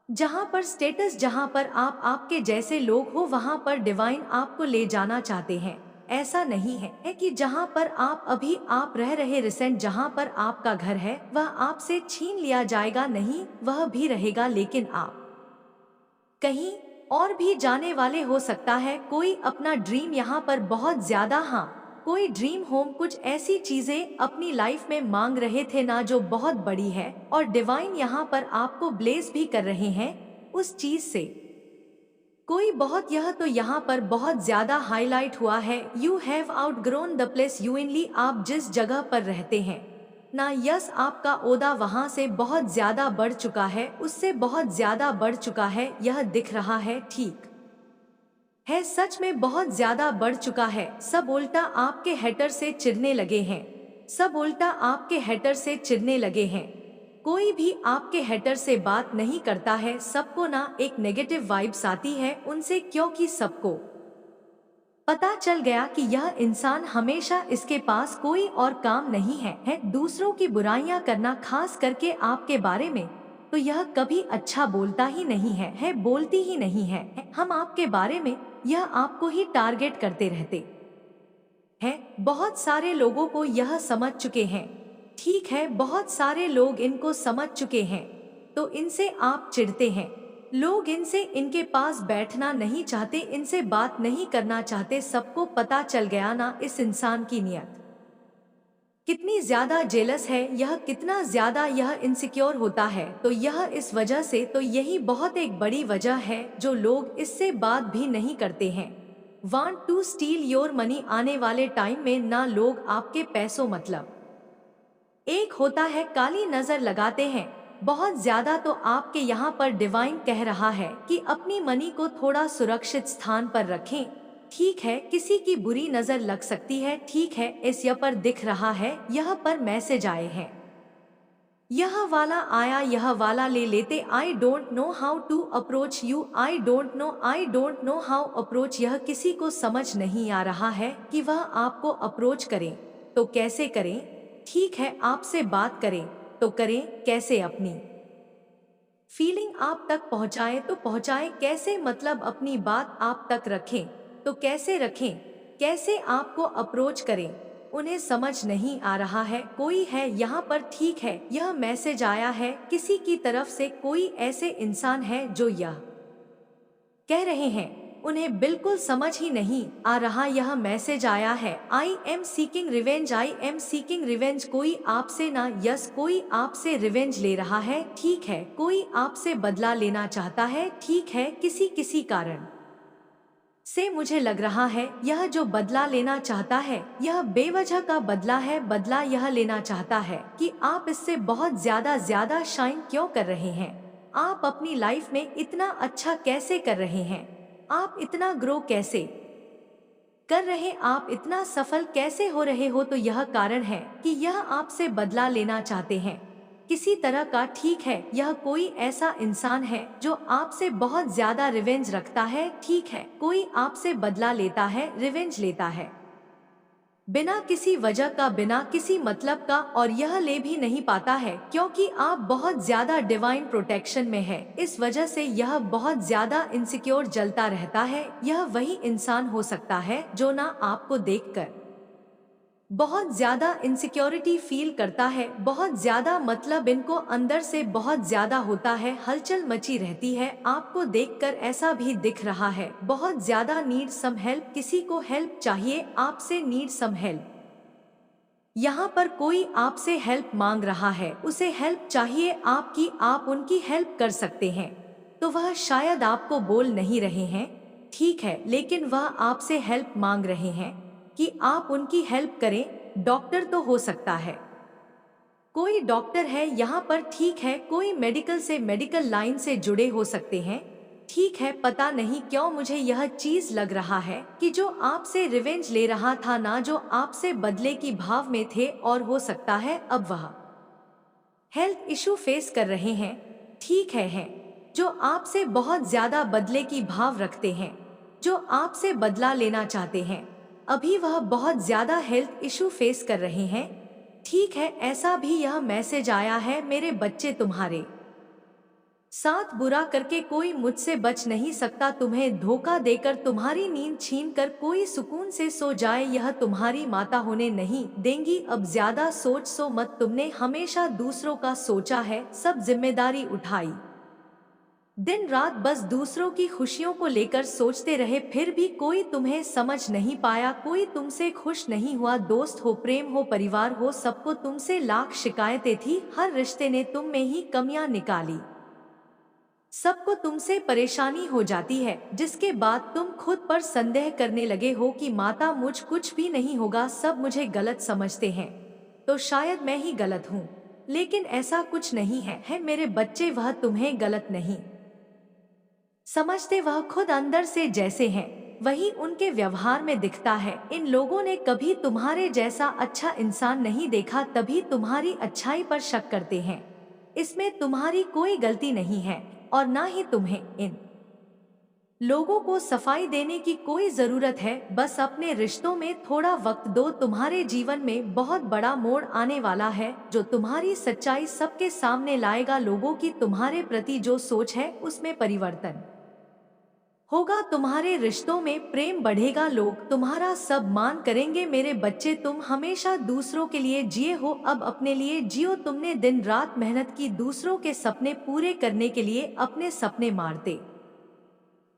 जहां पर स्टेटस, जहां पर आप आपके जैसे लोग हो, वहां पर डिवाइन आपको ले जाना चाहते हैं। ऐसा नहीं है कि जहां पर आप अभी आप रह रहे रिसेंट, जहां पर आपका घर है, वह आपसे छीन लिया जाएगा। नहीं, वह भी रहेगा, लेकिन आप कहीं और भी जाने वाले हो सकता है। कोई अपना ड्रीम यहाँ पर बहुत ज्यादा, हाँ, कोई ड्रीम होम, कुछ ऐसी चीजें अपनी लाइफ में मांग रहे थे ना, जो बहुत बड़ी है, और डिवाइन यहाँ पर आपको ब्लेस भी कर रहे हैं उस चीज से। कोई बहुत, यह तो यहाँ पर बहुत ज्यादा हाईलाइट हुआ है, you have outgrown the place you इनली। आप जिस जगह पर रहते हैं ना, यस, आपका ओहदा वहां से बहुत ज्यादा बढ़ चुका है, उससे बहुत ज्यादा बढ़ चुका है, यह दिख रहा है। ठीक है, सच में बहुत ज्यादा बढ़ चुका है। सब उल्टा आपके हेटर से चिढ़ने लगे हैं, सब उल्टा आपके हेटर से चिढ़ने लगे हैं। कोई भी आपके हेटर से बात नहीं करता है, सबको ना एक नेगेटिव वाइब्स आती है उनसे, क्योंकि सबको पता चल गया कि यह इंसान हमेशा, इसके पास कोई और काम नहीं है दूसरों की बुराइयां करना, खास करके आपके बारे में। तो यह कभी अच्छा बोलता ही नहीं है, बोलती ही नहीं है। हम आपके बारे में, यह आपको ही टारगेट करते रहते हैं। बहुत सारे लोगों को यह समझ चुके हैं। ठीक है, बहुत सारे लोग इनको समझ चुके हैं, तो इनसे आप चिढ़ते हैं। लोग इनसे इनके पास बैठना नहीं चाहते, इनसे बात नहीं करना चाहते। सबको पता चल गया ना इस इंसान की नीयत कितनी ज्यादा जेलस है, यह कितना ज्यादा यह इनसिक्योर होता है। तो यह इस वजह से, तो यही बहुत एक बड़ी वजह है जो लोग इससे बात भी नहीं करते हैं। Want to steal your money, आने वाले टाइम में ना लोग आपके पैसों मतलब एक होता है काली नजर लगाते हैं बहुत ज्यादा। तो आपके यहाँ पर डिवाइन कह रहा है कि अपनी मनी को थोड़ा सुरक्षित स्थान पर रखें। ठीक है, किसी की बुरी नजर लग सकती है, ठीक है, इस यह पर दिख रहा है, यह पर मैसेज आए हैं, यह वाला आया, यह वाला ले लेते। I don't know how to approach you, I don't know how approach. यह किसी को समझ नहीं आ रहा है कि वह आपको अप्रोच करें तो कैसे करें। ठीक है, आपसे बात करें तो करें कैसे, अपनी फीलिंग आप तक पहुंचाएं तो पहुंचाएं कैसे, मतलब अपनी बात आप तक रखें तो कैसे रखें, कैसे आपको अप्रोच करें, उन्हें समझ नहीं आ रहा है। कोई है यहाँ पर, ठीक है, यह मैसेज आया है किसी की तरफ से, कोई ऐसे इंसान है जो यह कह रहे हैं, उन्हें बिल्कुल समझ ही नहीं आ रहा। यह मैसेज आया है, I am seeking revenge, I am seeking revenge. कोई आपसे ना, यस, कोई आपसे रिवेंज ले रहा है, ठीक है, कोई आपसे बदला लेना चाहता है, ठीक है, किसी कारण से मुझे लग रहा है यह जो बदला लेना चाहता है यह बेवजह का बदला है। बदला यह लेना चाहता है कि आप इससे बहुत ज्यादा शाइन क्यों कर रहे हैं, आप अपनी लाइफ में इतना अच्छा कैसे कर रहे हैं, आप इतना ग्रो कैसे कर रहे, आप इतना सफल कैसे हो रहे हो। तो यह कारण है कि यह आपसे बदला लेना चाहते हैं किसी तरह का। ठीक है, यह कोई ऐसा इंसान है जो आपसे बहुत ज्यादा रिवेंज रखता है, ठीक है, कोई आपसे बदला लेता है, रिवेंज लेता है बिना किसी वजह का, बिना किसी मतलब का, और यह ले भी नहीं पाता है क्योंकि आप बहुत ज्यादा डिवाइन प्रोटेक्शन में है। इस वजह से यह बहुत ज्यादा इनसिक्योर जलता रहता है। यह वही इंसान हो सकता है जो ना आपको देखकर बहुत ज्यादा इनसिक्योरिटी फील करता है, बहुत ज्यादा, मतलब इनको अंदर से बहुत ज्यादा होता है, हलचल मची रहती है। आपको देखकर ऐसा भी दिख रहा है बहुत ज्यादा नीड सम हेल्प, किसी को हेल्प चाहिए आपसे, नीड सम हेल्प। यहाँ पर कोई आपसे हेल्प मांग रहा है, उसे हेल्प चाहिए आपकी, आप उनकी हेल्प कर सकते हैं। तो वह शायद आपको बोल नहीं रहे हैं, ठीक है, लेकिन वह आपसे हेल्प मांग रहे हैं कि आप उनकी हेल्प करें। डॉक्टर तो हो सकता है, कोई डॉक्टर है यहाँ पर, ठीक है, कोई मेडिकल से, मेडिकल लाइन से जुड़े हो सकते हैं, ठीक है। पता नहीं क्यों मुझे यह चीज लग रहा है कि जो आपसे रिवेंज ले रहा था ना, जो आपसे बदले की भाव में थे, और हो सकता है अब वह हेल्थ इशू फेस कर रहे हैं, ठीक है, जो आपसे बहुत ज्यादा बदले की भाव रखते हैं, जो आपसे बदला लेना चाहते हैं, अभी वह बहुत ज्यादा हेल्थ इशू फेस कर रहे हैं, ठीक है। ऐसा भी यह मैसेज आया है, मेरे बच्चे तुम्हारे साथ बुरा करके कोई मुझसे बच नहीं सकता, तुम्हें धोखा देकर, तुम्हारी नींद छीनकर कोई सुकून से सो जाए, यह तुम्हारी माता होने नहीं देंगी। अब ज्यादा सोच मत, तुमने हमेशा दूसरों का सोचा है, सब जिम्मेदारी उठाई, दिन रात बस दूसरों की खुशियों को लेकर सोचते रहे, फिर भी कोई तुम्हें समझ नहीं पाया, कोई तुमसे खुश नहीं हुआ। दोस्त हो, प्रेम हो, परिवार हो, सबको तुमसे लाख शिकायतें थी, हर रिश्ते ने तुम में ही कमियां निकाली, सबको तुमसे परेशानी हो जाती है, जिसके बाद तुम खुद पर संदेह करने लगे हो कि माता मुझ कुछ भी नहीं होगा, सब मुझे गलत समझते हैं, तो शायद मैं ही गलत हूँ। लेकिन ऐसा कुछ नहीं है मेरे बच्चे, वह तुम्हें गलत नहीं समझते, वह खुद अंदर से जैसे हैं वही उनके व्यवहार में दिखता है। इन लोगों ने कभी तुम्हारे जैसा अच्छा इंसान नहीं देखा, तभी तुम्हारी अच्छाई पर शक करते हैं। इसमें तुम्हारी कोई गलती नहीं है, और ना ही तुम्हें इन लोगों को सफाई देने की कोई जरूरत है। बस अपने रिश्तों में थोड़ा वक्त दो, तुम्हारे जीवन में बहुत बड़ा मोड़ आने वाला है जो तुम्हारी सच्चाई सबके सामने लाएगा। लोगों की तुम्हारे प्रति जो सोच है उसमें परिवर्तन होगा, तुम्हारे रिश्तों में प्रेम बढ़ेगा, लोग तुम्हारा सब मान करेंगे। मेरे बच्चे, तुम हमेशा दूसरों के लिए जिए हो, अब अपने लिए जियो। तुमने दिन रात मेहनत की दूसरों के सपने पूरे करने के लिए, अपने सपने मारते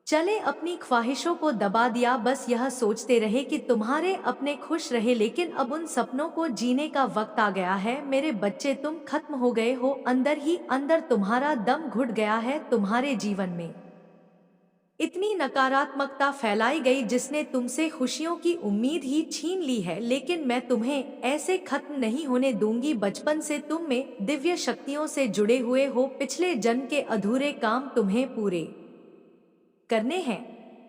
चले अपनी ख्वाहिशों को दबा दिया, बस यह सोचते रहे कि तुम्हारे अपने खुश रहे। लेकिन अब उन सपनों को जीने का वक्त आ गया है। मेरे बच्चे, तुम खत्म हो गए हो, अंदर ही अंदर तुम्हारा दम घुट गया है। तुम्हारे जीवन में इतनी नकारात्मकता फैलाई गई जिसने तुमसे खुशियों की उम्मीद ही छीन ली है। लेकिन मैं तुम्हें ऐसे खत्म नहीं होने दूंगी। बचपन से तुम में दिव्य शक्तियों से जुड़े हुए हो, पिछले जन्म के अधूरे काम तुम्हें पूरे करने हैं।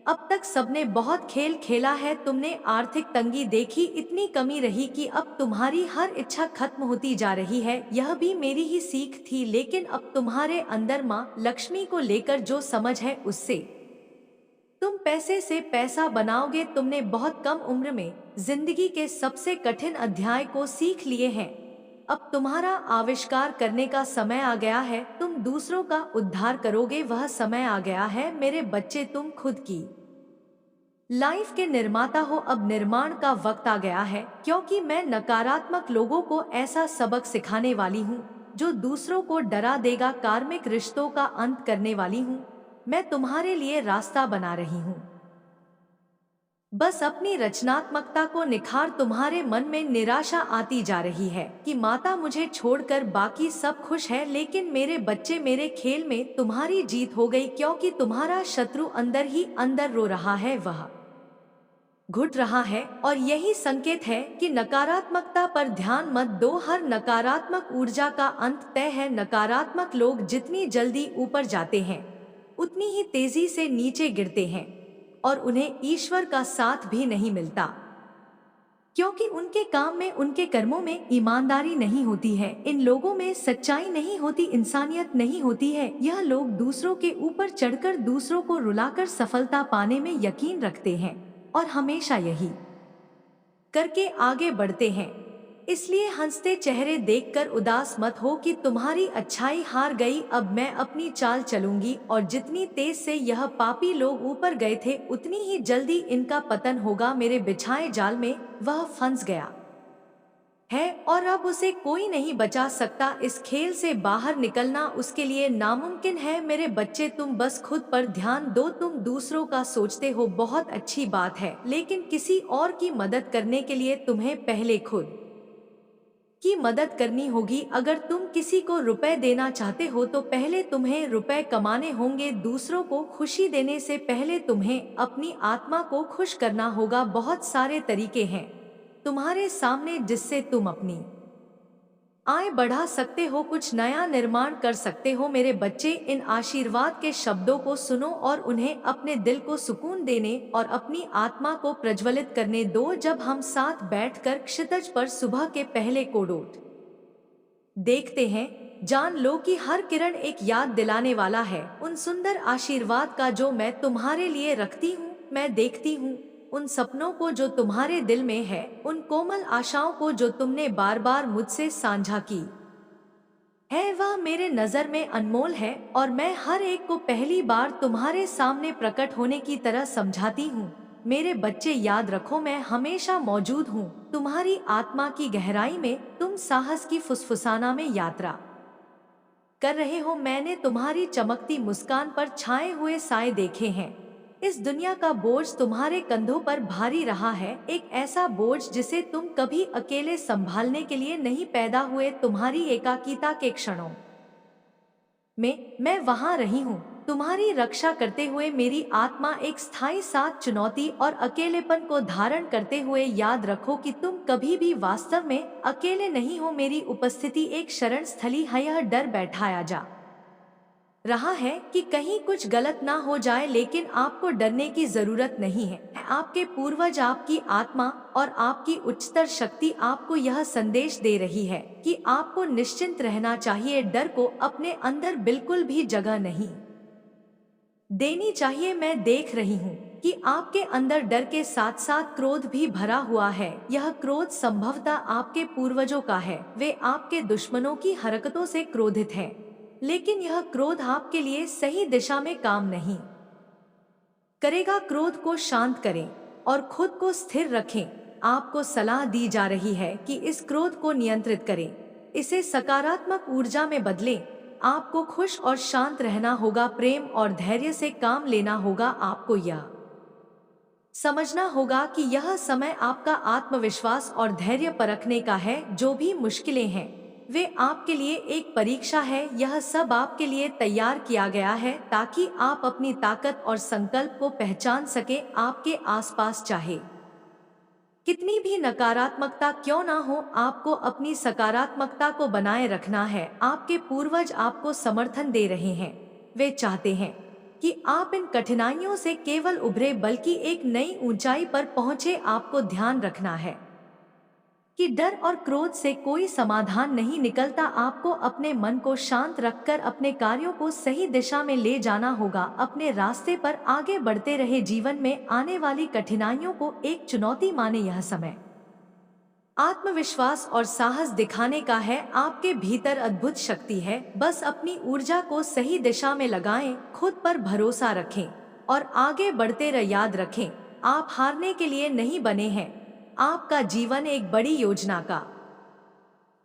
अब तक सबने बहुत खेल खेला है, तुमने आर्थिक तंगी देखी, इतनी कमी रही कि अब तुम्हारी हर इच्छा खत्म होती जा रही है। यह भी मेरी ही सीख थी, लेकिन अब तुम्हारे अंदर माँ लक्ष्मी को लेकर जो समझ है उससे तुम पैसे से पैसा बनाओगे। तुमने बहुत कम उम्र में जिंदगी के सबसे कठिन अध्याय को सीख लिए हैं। अब तुम्हारा आविष्कार करने का समय आ गया है। तुम दूसरों का उद्धार करोगे, वह समय आ गया है। मेरे बच्चे, तुम खुद की लाइफ के निर्माता हो, अब निर्माण का वक्त आ गया है। क्योंकि मैं नकारात्मक लोगों को ऐसा सबक सिखाने वाली हूँ जो दूसरों को डरा देगा, कार्मिक रिश्तों का अंत करने वाली हूँ। मैं तुम्हारे लिए रास्ता बना रही हूँ, बस अपनी रचनात्मकता को निखार। तुम्हारे मन में निराशा आती जा रही है कि माता मुझे छोड़कर बाकी सब खुश है। लेकिन मेरे बच्चे, मेरे खेल में तुम्हारी जीत हो गई, क्योंकि तुम्हारा शत्रु अंदर ही अंदर रो रहा है, वह घुट रहा है। और यही संकेत है कि नकारात्मकता पर ध्यान मत दो, हर नकारात्मक ऊर्जा का अंत तय है। नकारात्मक लोग जितनी जल्दी ऊपर जाते हैं उतनी ही तेजी से नीचे गिरते हैं, और उन्हें ईश्वर का साथ भी नहीं मिलता, क्योंकि उनके काम में, उनके कर्मों में ईमानदारी नहीं होती है। इन लोगों में सच्चाई नहीं होती, इंसानियत नहीं होती है। यह लोग दूसरों के ऊपर चढ़कर दूसरों को रुलाकर सफलता पाने में यकीन रखते हैं और हमेशा यही करके आगे बढ़ते हैं। इसलिए हंसते चेहरे देखकर उदास मत हो कि तुम्हारी अच्छाई हार गई। अब मैं अपनी चाल चलूंगी, और जितनी तेज से यह पापी लोग ऊपर गए थे उतनी ही जल्दी इनका पतन होगा। मेरे बिछाए जाल में वह फंस गया है और अब उसे कोई नहीं बचा सकता। इस खेल से बाहर निकलना उसके लिए नामुमकिन है। मेरे बच्चे, तुम बस खुद पर ध्यान दो। तुम दूसरों का सोचते हो, बहुत अच्छी बात है, लेकिन किसी और की मदद करने के लिए तुम्हें पहले खुद की मदद करनी होगी। अगर तुम किसी को रुपए देना चाहते हो तो पहले तुम्हें रुपए कमाने होंगे। दूसरों को खुशी देने से पहले तुम्हें अपनी आत्मा को खुश करना होगा। बहुत सारे तरीके हैं तुम्हारे सामने जिससे तुम अपनी आय बढ़ा सकते हो, कुछ नया निर्माण कर सकते हो। मेरे बच्चे, इन आशीर्वाद के शब्दों को सुनो और उन्हें अपने दिल को सुकून देने और अपनी आत्मा को प्रज्वलित करने दो। जब हम साथ बैठकर क्षितिज पर सुबह के पहले कोडोट देखते हैं, जान लो कि हर किरण एक याद दिलाने वाला है उन सुंदर आशीर्वाद का जो मैं तुम्हारे लिए रखती हूँ। मैं देखती हूँ उन सपनों को जो तुम्हारे दिल में है, उन कोमल आशाओं को जो तुमने बार बार मुझसे साझा की है। वह मेरे नजर में अनमोल है, और मैं हर एक को पहली बार तुम्हारे सामने प्रकट होने की तरह समझाती हूँ। मेरे बच्चे, याद रखो, मैं हमेशा मौजूद हूँ तुम्हारी आत्मा की गहराई में। तुम साहस की फुसफुसाना में यात्रा कर रहे हो। मैंने तुम्हारी चमकती मुस्कान पर छाए हुए साए देखे हैं। इस दुनिया का बोझ तुम्हारे कंधों पर भारी रहा है, एक ऐसा बोझ जिसे तुम कभी अकेले संभालने के लिए नहीं पैदा हुए। तुम्हारी एकाकीता के क्षणों में मैं वहां रही हूँ तुम्हारी रक्षा करते हुए। मेरी आत्मा एक स्थायी साथ चुनौती और अकेलेपन को धारण करते हुए। याद रखो कि तुम कभी भी वास्तव में अकेले नहीं हो। मेरी उपस्थिति एक शरण स्थली है। यह डर बैठाया जा रहा है कि कहीं कुछ गलत ना हो जाए, लेकिन आपको डरने की जरूरत नहीं है। आपके पूर्वज, आपकी आत्मा और आपकी उच्चतर शक्ति आपको यह संदेश दे रही है कि आपको निश्चिंत रहना चाहिए। डर को अपने अंदर बिल्कुल भी जगह नहीं देनी चाहिए। मैं देख रही हूँ कि आपके अंदर डर के साथ साथ क्रोध भी भरा हुआ है। यह क्रोध संभवतः आपके पूर्वजों का है, वे आपके दुश्मनों की हरकतों से क्रोधित हैं। लेकिन यह क्रोध आपके लिए सही दिशा में काम नहीं करेगा। क्रोध को शांत करें और खुद को स्थिर रखें। आपको सलाह दी जा रही है कि इस क्रोध को नियंत्रित करें, इसे सकारात्मक ऊर्जा में बदलें। आपको खुश और शांत रहना होगा, प्रेम और धैर्य से काम लेना होगा। आपको यह समझना होगा कि यह समय आपका आत्मविश्वास और धैर्य परखने का है। जो भी मुश्किलें हैं वे आपके लिए एक परीक्षा है। यह सब आपके लिए तैयार किया गया है ताकि आप अपनी ताकत और संकल्प को पहचान सके। आपके आसपास चाहे कितनी भी नकारात्मकता क्यों ना हो, आपको अपनी सकारात्मकता को बनाए रखना है। आपके पूर्वज आपको समर्थन दे रहे हैं। वे चाहते हैं कि आप इन कठिनाइयों से केवल उभरे बल्कि एक नई ऊंचाई पर पहुंचे। आपको ध्यान रखना है कि डर और क्रोध से कोई समाधान नहीं निकलता। आपको अपने मन को शांत रखकर अपने कार्यों को सही दिशा में ले जाना होगा। अपने रास्ते पर आगे बढ़ते रहे। जीवन में आने वाली कठिनाइयों को एक चुनौती माने। यह समय आत्मविश्वास और साहस दिखाने का है। आपके भीतर अद्भुत शक्ति है, बस अपनी ऊर्जा को सही दिशा में लगाएं। खुद पर भरोसा रखें और आगे बढ़ते रह। याद रखें, आप हारने के लिए नहीं बने हैं। आपका जीवन एक बड़ी योजना का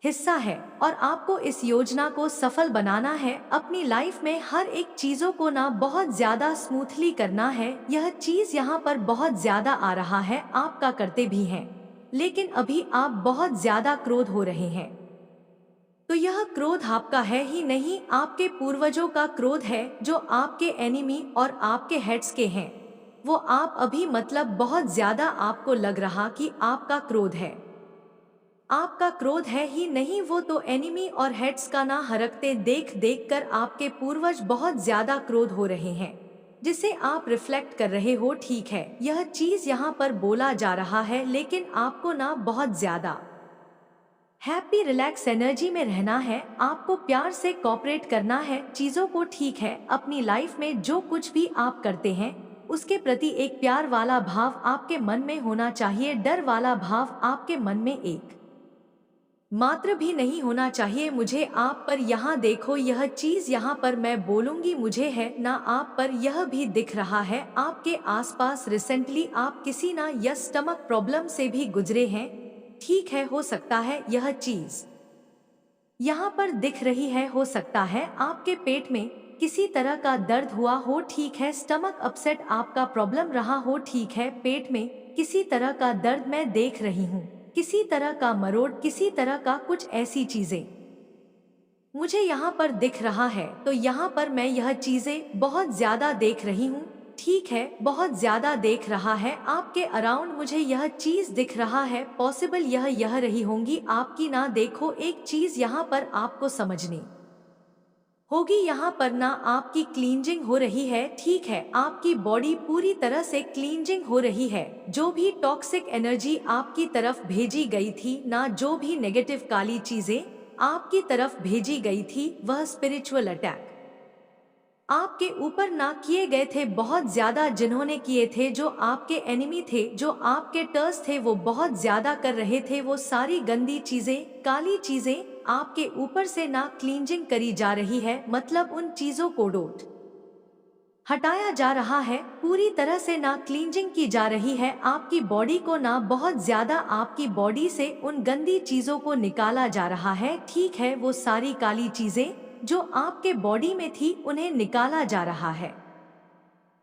हिस्सा है और आपको इस योजना को सफल बनाना है। अपनी लाइफ में हर एक चीजों को ना बहुत ज्यादा स्मूथली करना है। यह चीज यहाँ पर बहुत ज्यादा आ रहा है, आपका करते भी हैं, लेकिन अभी आप बहुत ज्यादा क्रोध हो रहे हैं। तो यह क्रोध आपका है ही नहीं, आपके पूर्वजों का क्रोध है जो आपके एनिमी और आपके हेड्स के हैं। वो आप अभी मतलब बहुत ज्यादा आपको लग रहा कि आपका क्रोध है। आपका क्रोध है ही नहीं, वो तो एनिमी और हेड्स का ना हरकते देख देख कर आपके पूर्वज बहुत ज्यादा क्रोध हो रहे हैं, जिसे आप रिफ्लेक्ट कर रहे हो। ठीक है, यह चीज यहाँ पर बोला जा रहा है, लेकिन आपको ना बहुत ज्यादा हैप्पी रिलैक्स एनर्जी में रहना है। आपको प्यार से कोऑपरेट करना है चीजों को। ठीक है, अपनी लाइफ में जो कुछ भी आप करते हैं उसके प्रति एक प्यार वाला भाव आपके मन में होना चाहिए। डर वाला भाव आपके मन में एक मात्र भी नहीं होना चाहिए। मुझे आप पर यहाँ देखो, यह चीज यहाँ पर मैं बोलूंगी मुझे है ना आप पर, यह भी दिख रहा है आपके आसपास। रिसेंटली आप किसी ना या स्टमक प्रॉब्लम से भी गुजरे हैं। ठीक है, हो सकता है यह चीज यहाँ पर दिख रही है। हो सकता है आपके पेट में किसी तरह का दर्द हुआ हो। ठीक है, स्टमक अपसेट आपका प्रॉब्लम रहा हो। ठीक है, पेट में किसी तरह का दर्द मैं देख रही हूँ, किसी तरह का मरोड़, किसी तरह का कुछ ऐसी चीजें मुझे यहाँ पर दिख रहा है। तो यहाँ पर मैं यह चीजें बहुत ज्यादा देख रही हूँ। ठीक है, बहुत ज्यादा देख रहा है आपके अराउंड, मुझे यह चीज दिख रहा है। पॉसिबल यह रही होंगी आपकी ना। देखो, एक चीज यहाँ पर आपको समझनी होगी। यहाँ पर ना आपकी क्लींजिंग हो रही है। ठीक है, आपकी बॉडी पूरी तरह से क्लींजिंग हो रही है। जो भी टॉक्सिक एनर्जी आपकी तरफ भेजी गई थी ना, जो भी नेगेटिव काली चीजें आपकी तरफ भेजी गई थी, वह स्पिरिचुअल अटैक आपके ऊपर ना किए गए थे बहुत ज्यादा। जिन्होंने किए थे, जो आपके एनिमी थे, जो आपके टर्स थे, वो बहुत ज्यादा कर रहे थे। वो सारी गंदी चीजें, काली चीजें आपके ऊपर से ना क्लींजिंग करी जा रही है। मतलब उन चीजों को डोट हटाया जा रहा है, पूरी तरह से ना क्लींजिंग की जा रही है। आपकी बॉडी को ना बहुत ज्यादा, आपकी बॉडी से उन गंदी चीजों को निकाला जा रहा है। ठीक है, वो सारी काली चीजें जो आपके बॉडी में थी उन्हें निकाला जा रहा है।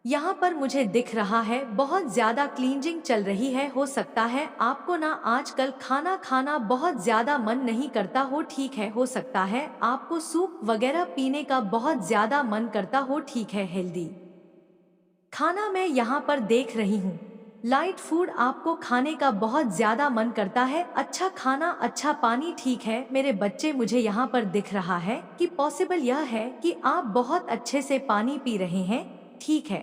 यहाँ पर मुझे दिख रहा है बहुत ज्यादा क्लींजिंग चल रही है। हो सकता है आपको ना आजकल खाना खाना बहुत ज्यादा मन नहीं करता हो। ठीक है, हो सकता है आपको सूप वगैरह पीने का बहुत ज्यादा मन करता हो। ठीक है, हेल्दी खाना मैं यहाँ पर देख रही हूँ। लाइट फूड आपको खाने का बहुत ज्यादा मन करता है। अच्छा खाना, अच्छा पानी। ठीक है मेरे बच्चे, मुझे यहाँ पर दिख रहा है कि पॉसिबल यह है कि आप बहुत अच्छे से पानी पी रहे हैं। ठीक है,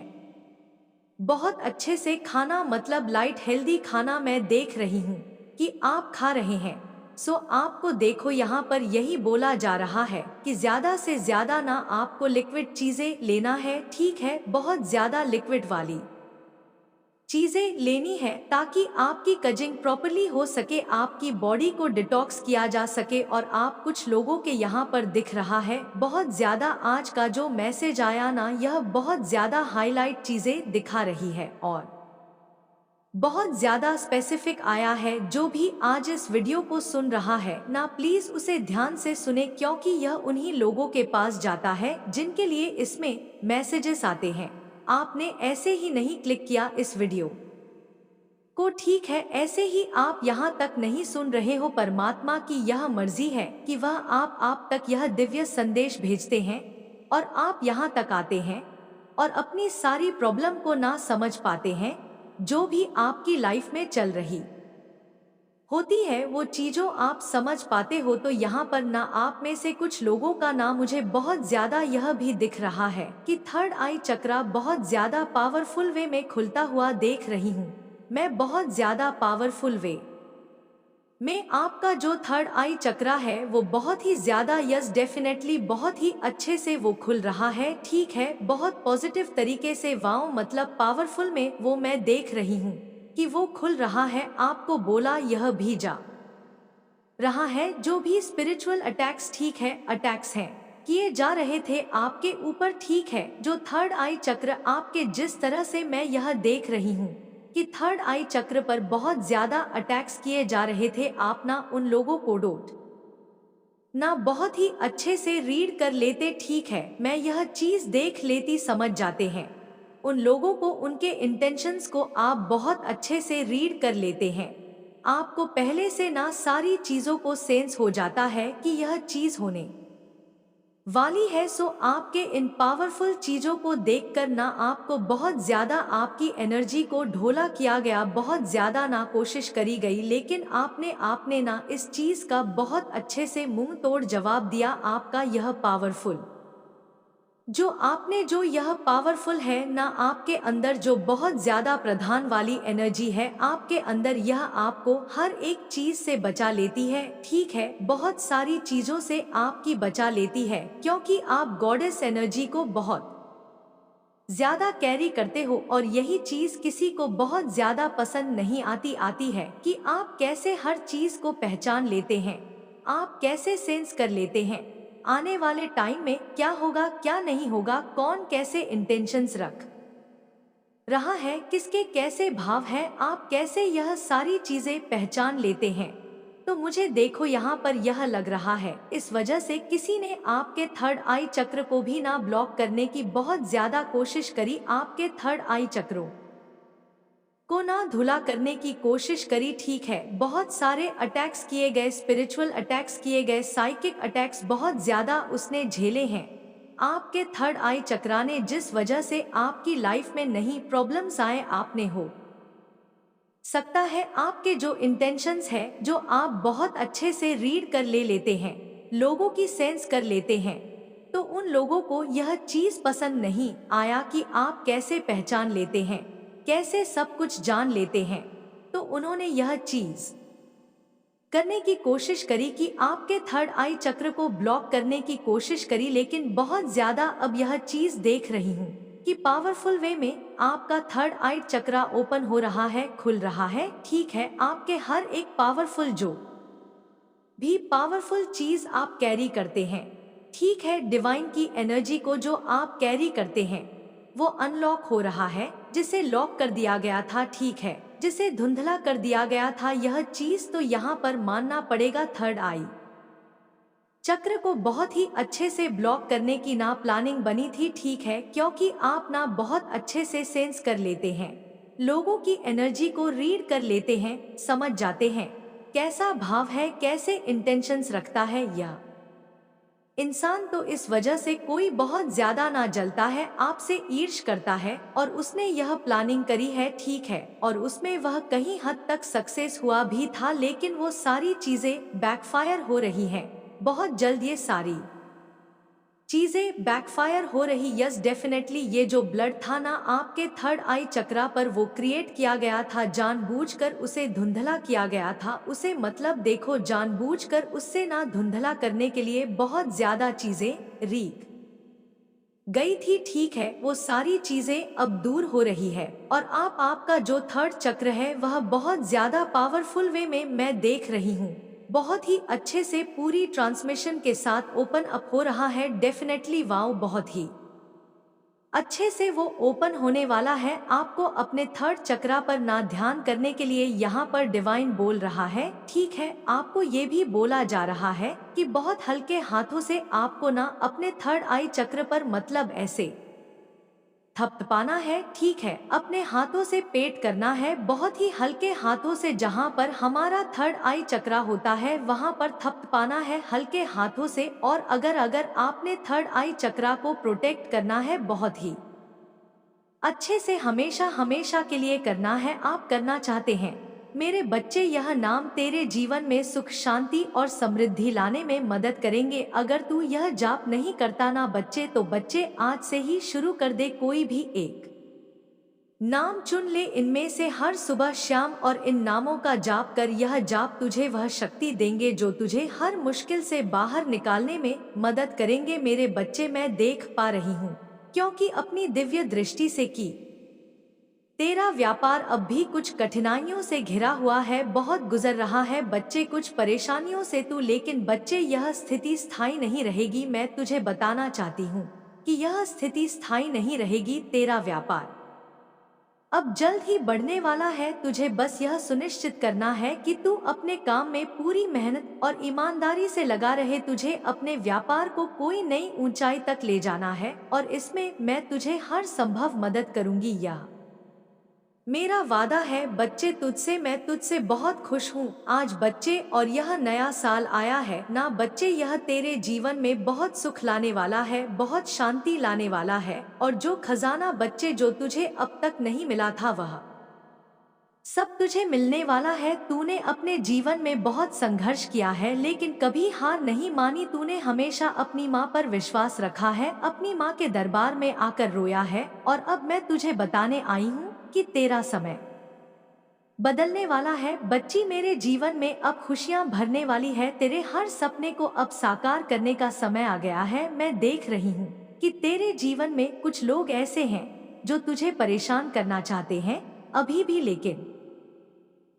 बहुत अच्छे से खाना, मतलब लाइट हेल्दी खाना मैं देख रही हूँ कि आप खा रहे हैं। सो आपको देखो, यहाँ पर यही बोला जा रहा है कि ज्यादा से ज्यादा ना आपको लिक्विड चीजें लेना है। ठीक है, बहुत ज्यादा लिक्विड वाली चीजें लेनी है ताकि आपकी कजिंग प्रॉपरली हो सके, आपकी बॉडी को डिटॉक्स किया जा सके। और आप कुछ लोगों के यहाँ पर दिख रहा है बहुत ज्यादा आज का जो मैसेज आया ना, यह बहुत ज्यादा हाईलाइट चीजें दिखा रही है और बहुत ज्यादा स्पेसिफिक आया है। जो भी आज इस वीडियो को सुन रहा है ना, प्लीज उसे ध्यान से सुने, क्योंकि यह उन्हीं लोगों के पास जाता है जिनके लिए इसमें मैसेजेस आते हैं। आपने ऐसे ही नहीं क्लिक किया इस वीडियो को, ठीक है? ऐसे ही आप यहाँ तक नहीं सुन रहे हो। परमात्मा की यह मर्जी है कि वह आप तक यह दिव्य संदेश भेजते हैं और आप यहाँ तक आते हैं और अपनी सारी प्रॉब्लम को ना समझ पाते हैं। जो भी आपकी लाइफ में चल रही होती है वो चीजों आप समझ पाते हो। तो यहाँ पर ना आप में से कुछ लोगों का ना मुझे बहुत ज्यादा यह भी दिख रहा है कि थर्ड आई चक्रा बहुत ज्यादा पावरफुल वे में खुलता हुआ देख रही हूँ मैं, बहुत ज्यादा पावरफुल वे में आपका जो थर्ड आई चक्रा है वो बहुत ही ज्यादा, यस डेफिनेटली बहुत ही अच्छे से वो खुल रहा है, ठीक है? बहुत पॉजिटिव तरीके से, वाओ, मतलब पावरफुल में वो मैं देख रही हूँ कि वो खुल रहा है। आपको बोला यह भी जा रहा है जो भी स्पिरिचुअल अटैक्स, ठीक है, अटैक्स हैं किए जा रहे थे आपके ऊपर, ठीक है? जो थर्ड आई चक्र आपके, जिस तरह से मैं यह देख रही हूँ कि थर्ड आई चक्र पर बहुत ज्यादा अटैक्स किए जा रहे थे, आप ना उन लोगों को डोट ना बहुत ही अच्छे से रीड कर लेते, ठीक है? मैं यह चीज देख लेती, समझ जाते हैं उन लोगों को, उनके इंटेंशंस को आप बहुत अच्छे से रीड कर लेते हैं। आपको पहले से ना सारी चीजों को सेंस हो जाता है कि यह चीज होने वाली है। सो आपके इन पावरफुल चीजों को देखकर ना आपको बहुत ज्यादा आपकी एनर्जी को ढोला किया गया, बहुत ज्यादा ना कोशिश करी गई, लेकिन आपने ना इस चीज का बहुत अच्छे से मुंह तोड़ जवाब दिया। आपका यह पावरफुल जो यह पावरफुल है ना, आपके अंदर जो बहुत ज्यादा प्रधान वाली एनर्जी है आपके अंदर, यह आपको हर एक चीज से बचा लेती है, ठीक है? बहुत सारी चीजों से आपकी बचा लेती है, क्योंकि आप गॉडेस एनर्जी को बहुत ज्यादा कैरी करते हो। और यही चीज किसी को बहुत ज्यादा पसंद नहीं आती है कि आप कैसे हर चीज को पहचान लेते हैं, आप कैसे सेंस कर लेते हैं आने वाले टाइम में क्या होगा क्या नहीं होगा, कौन कैसे इंटेंशंस रख रहा है, किसके कैसे भाव है, आप कैसे यह सारी चीजें पहचान लेते हैं। तो मुझे देखो यहाँ पर यह लग रहा है इस वजह से किसी ने आपके थर्ड आई चक्र को भी ना ब्लॉक करने की बहुत ज्यादा कोशिश करी, आपके थर्ड आई चक्रों को ना धुला करने की कोशिश करी, ठीक है? बहुत सारे अटैक्स किए गए, स्पिरिचुअल अटैक्स किए गए, साइकिक अटैक्स बहुत ज्यादा उसने झेले हैं आपके थर्ड आई चक्रा ने, जिस वजह से आपकी लाइफ में नहीं प्रॉब्लम्स आए। आपने हो सकता है आपके जो इंटेंशंस है, जो आप बहुत अच्छे से रीड कर लेते हैं, लोगों की सेंस कर लेते हैं, तो उन लोगों को यह चीज पसंद नहीं आया कि आप कैसे पहचान लेते हैं, कैसे सब कुछ जान लेते हैं। तो उन्होंने यह चीज करने की कोशिश करी कि आपके थर्ड आई चक्र को ब्लॉक करने की कोशिश करी, लेकिन बहुत ज्यादा अब यह चीज देख रही हूँ कि पावरफुल वे में आपका थर्ड आई चक्रा ओपन हो रहा है, खुल रहा है, ठीक है? आपके हर एक पावरफुल जो भी पावरफुल चीज आप कैरी करते हैं, ठीक है, डिवाइन की एनर्जी को जो आप कैरी करते हैं वो अनलॉक हो रहा है, जिसे लॉक कर दिया गया था, ठीक है, जिसे धुंधला कर दिया गया था, यह चीज तो यहाँ पर मानना पड़ेगा थर्ड आई चक्र को बहुत ही अच्छे से ब्लॉक करने की ना प्लानिंग बनी थी, ठीक है? क्योंकि आप ना बहुत अच्छे से सेंस कर लेते हैं, लोगों की एनर्जी को रीड कर लेते हैं, समझ जाते हैं कैसा भाव है, कैसे इंटेंशंस रखता है यह इंसान। तो इस वजह से कोई बहुत ज्यादा ना जलता है, आपसे ईर्ष्या करता है, और उसने यह प्लानिंग करी है, ठीक है, और उसमें वह कहीं हद तक सक्सेस हुआ भी था, लेकिन वो सारी चीजें बैकफायर हो रही हैं बहुत जल्द, ये सारी चीजें बैकफायर हो रही। यस डेफिनेटली ये जो ब्लड था ना आपके थर्ड आई चक्रा पर, वो क्रिएट किया गया था जानबूझकर, उसे धुंधला किया गया था, उसे मतलब देखो जानबूझकर उससे ना धुंधला करने के लिए बहुत ज्यादा चीजें रीक गई थी, ठीक है, वो सारी चीजें अब दूर हो रही है और आपका जो थर्ड चक्र है वह बहुत ज्यादा पावरफुल वे में मैं देख रही हूँ, बहुत ही अच्छे से पूरी ट्रांसमिशन के साथ ओपन अप हो रहा है। डेफिनेटली वाओ, बहुत ही अच्छे से वो ओपन होने वाला है। आपको अपने थर्ड चक्रा पर ना ध्यान करने के लिए यहाँ पर डिवाइन बोल रहा है, ठीक है। आपको ये भी बोला जा रहा है कि बहुत हल्के हाथों से आपको ना अपने थर्ड आई चक्र पर मतलब ऐसे थपथपाना है, ठीक है। अपने हाथों से पेट करना है, बहुत ही हल्के हाथों से। जहाँ पर हमारा थर्ड आई चक्रा होता है वहाँ पर थपथपाना है हल्के हाथों से। और अगर आपने थर्ड आई चक्रा को प्रोटेक्ट करना है बहुत ही अच्छे से, हमेशा हमेशा के लिए करना है। आप करना चाहते हैं मेरे बच्चे, यह नाम तेरे जीवन में सुख शांति और समृद्धि लाने में मदद करेंगे। अगर तू यह जाप नहीं करता ना बच्चे, तो बच्चे आज से ही शुरू कर दे। कोई भी एक नाम चुन ले इनमें से हर सुबह शाम, और इन नामों का जाप कर। यह जाप तुझे वह शक्ति देंगे जो तुझे हर मुश्किल से बाहर निकालने में मदद करेंगे मेरे बच्चे। मैं देख पा रही हूँ क्योंकि अपनी दिव्य दृष्टि से कि तेरा व्यापार अब भी कुछ कठिनाइयों से घिरा हुआ है, बहुत गुजर रहा है बच्चे कुछ परेशानियों से तू। लेकिन बच्चे, यह स्थिति स्थायी नहीं रहेगी। मैं तुझे बताना चाहती हूँ कि यह स्थिति स्थायी नहीं रहेगी। तेरा व्यापार अब जल्द ही बढ़ने वाला है। तुझे बस यह सुनिश्चित करना है कि तू अपने काम में पूरी मेहनत और ईमानदारी से लगा रहे। तुझे अपने व्यापार को कोई नई ऊंचाई तक ले जाना है और इसमें मैं तुझे हर संभव मदद करूंगी। यह मेरा वादा है बच्चे तुझसे। मैं तुझसे बहुत खुश हूँ आज बच्चे, और यह नया साल आया है ना बच्चे, यह तेरे जीवन में बहुत सुख लाने वाला है, बहुत शांति लाने वाला है। और जो खजाना बच्चे जो तुझे अब तक नहीं मिला था वह सब तुझे मिलने वाला है। तूने अपने जीवन में बहुत संघर्ष किया है लेकिन कभी हार नहीं मानी। तूने हमेशा अपनी माँ पर विश्वास रखा है, अपनी माँ के दरबार में आकर रोया है। और अब मैं तुझे बताने आई हूँ कि तेरा समय बदलने वाला है बच्ची। मेरे जीवन में अब खुशियाँ भरने वाली है। तेरे हर सपने को अब साकार करने का समय आ गया है। मैं देख रही हूँ कि तेरे जीवन में कुछ लोग ऐसे हैं जो तुझे परेशान करना चाहते हैं अभी भी, लेकिन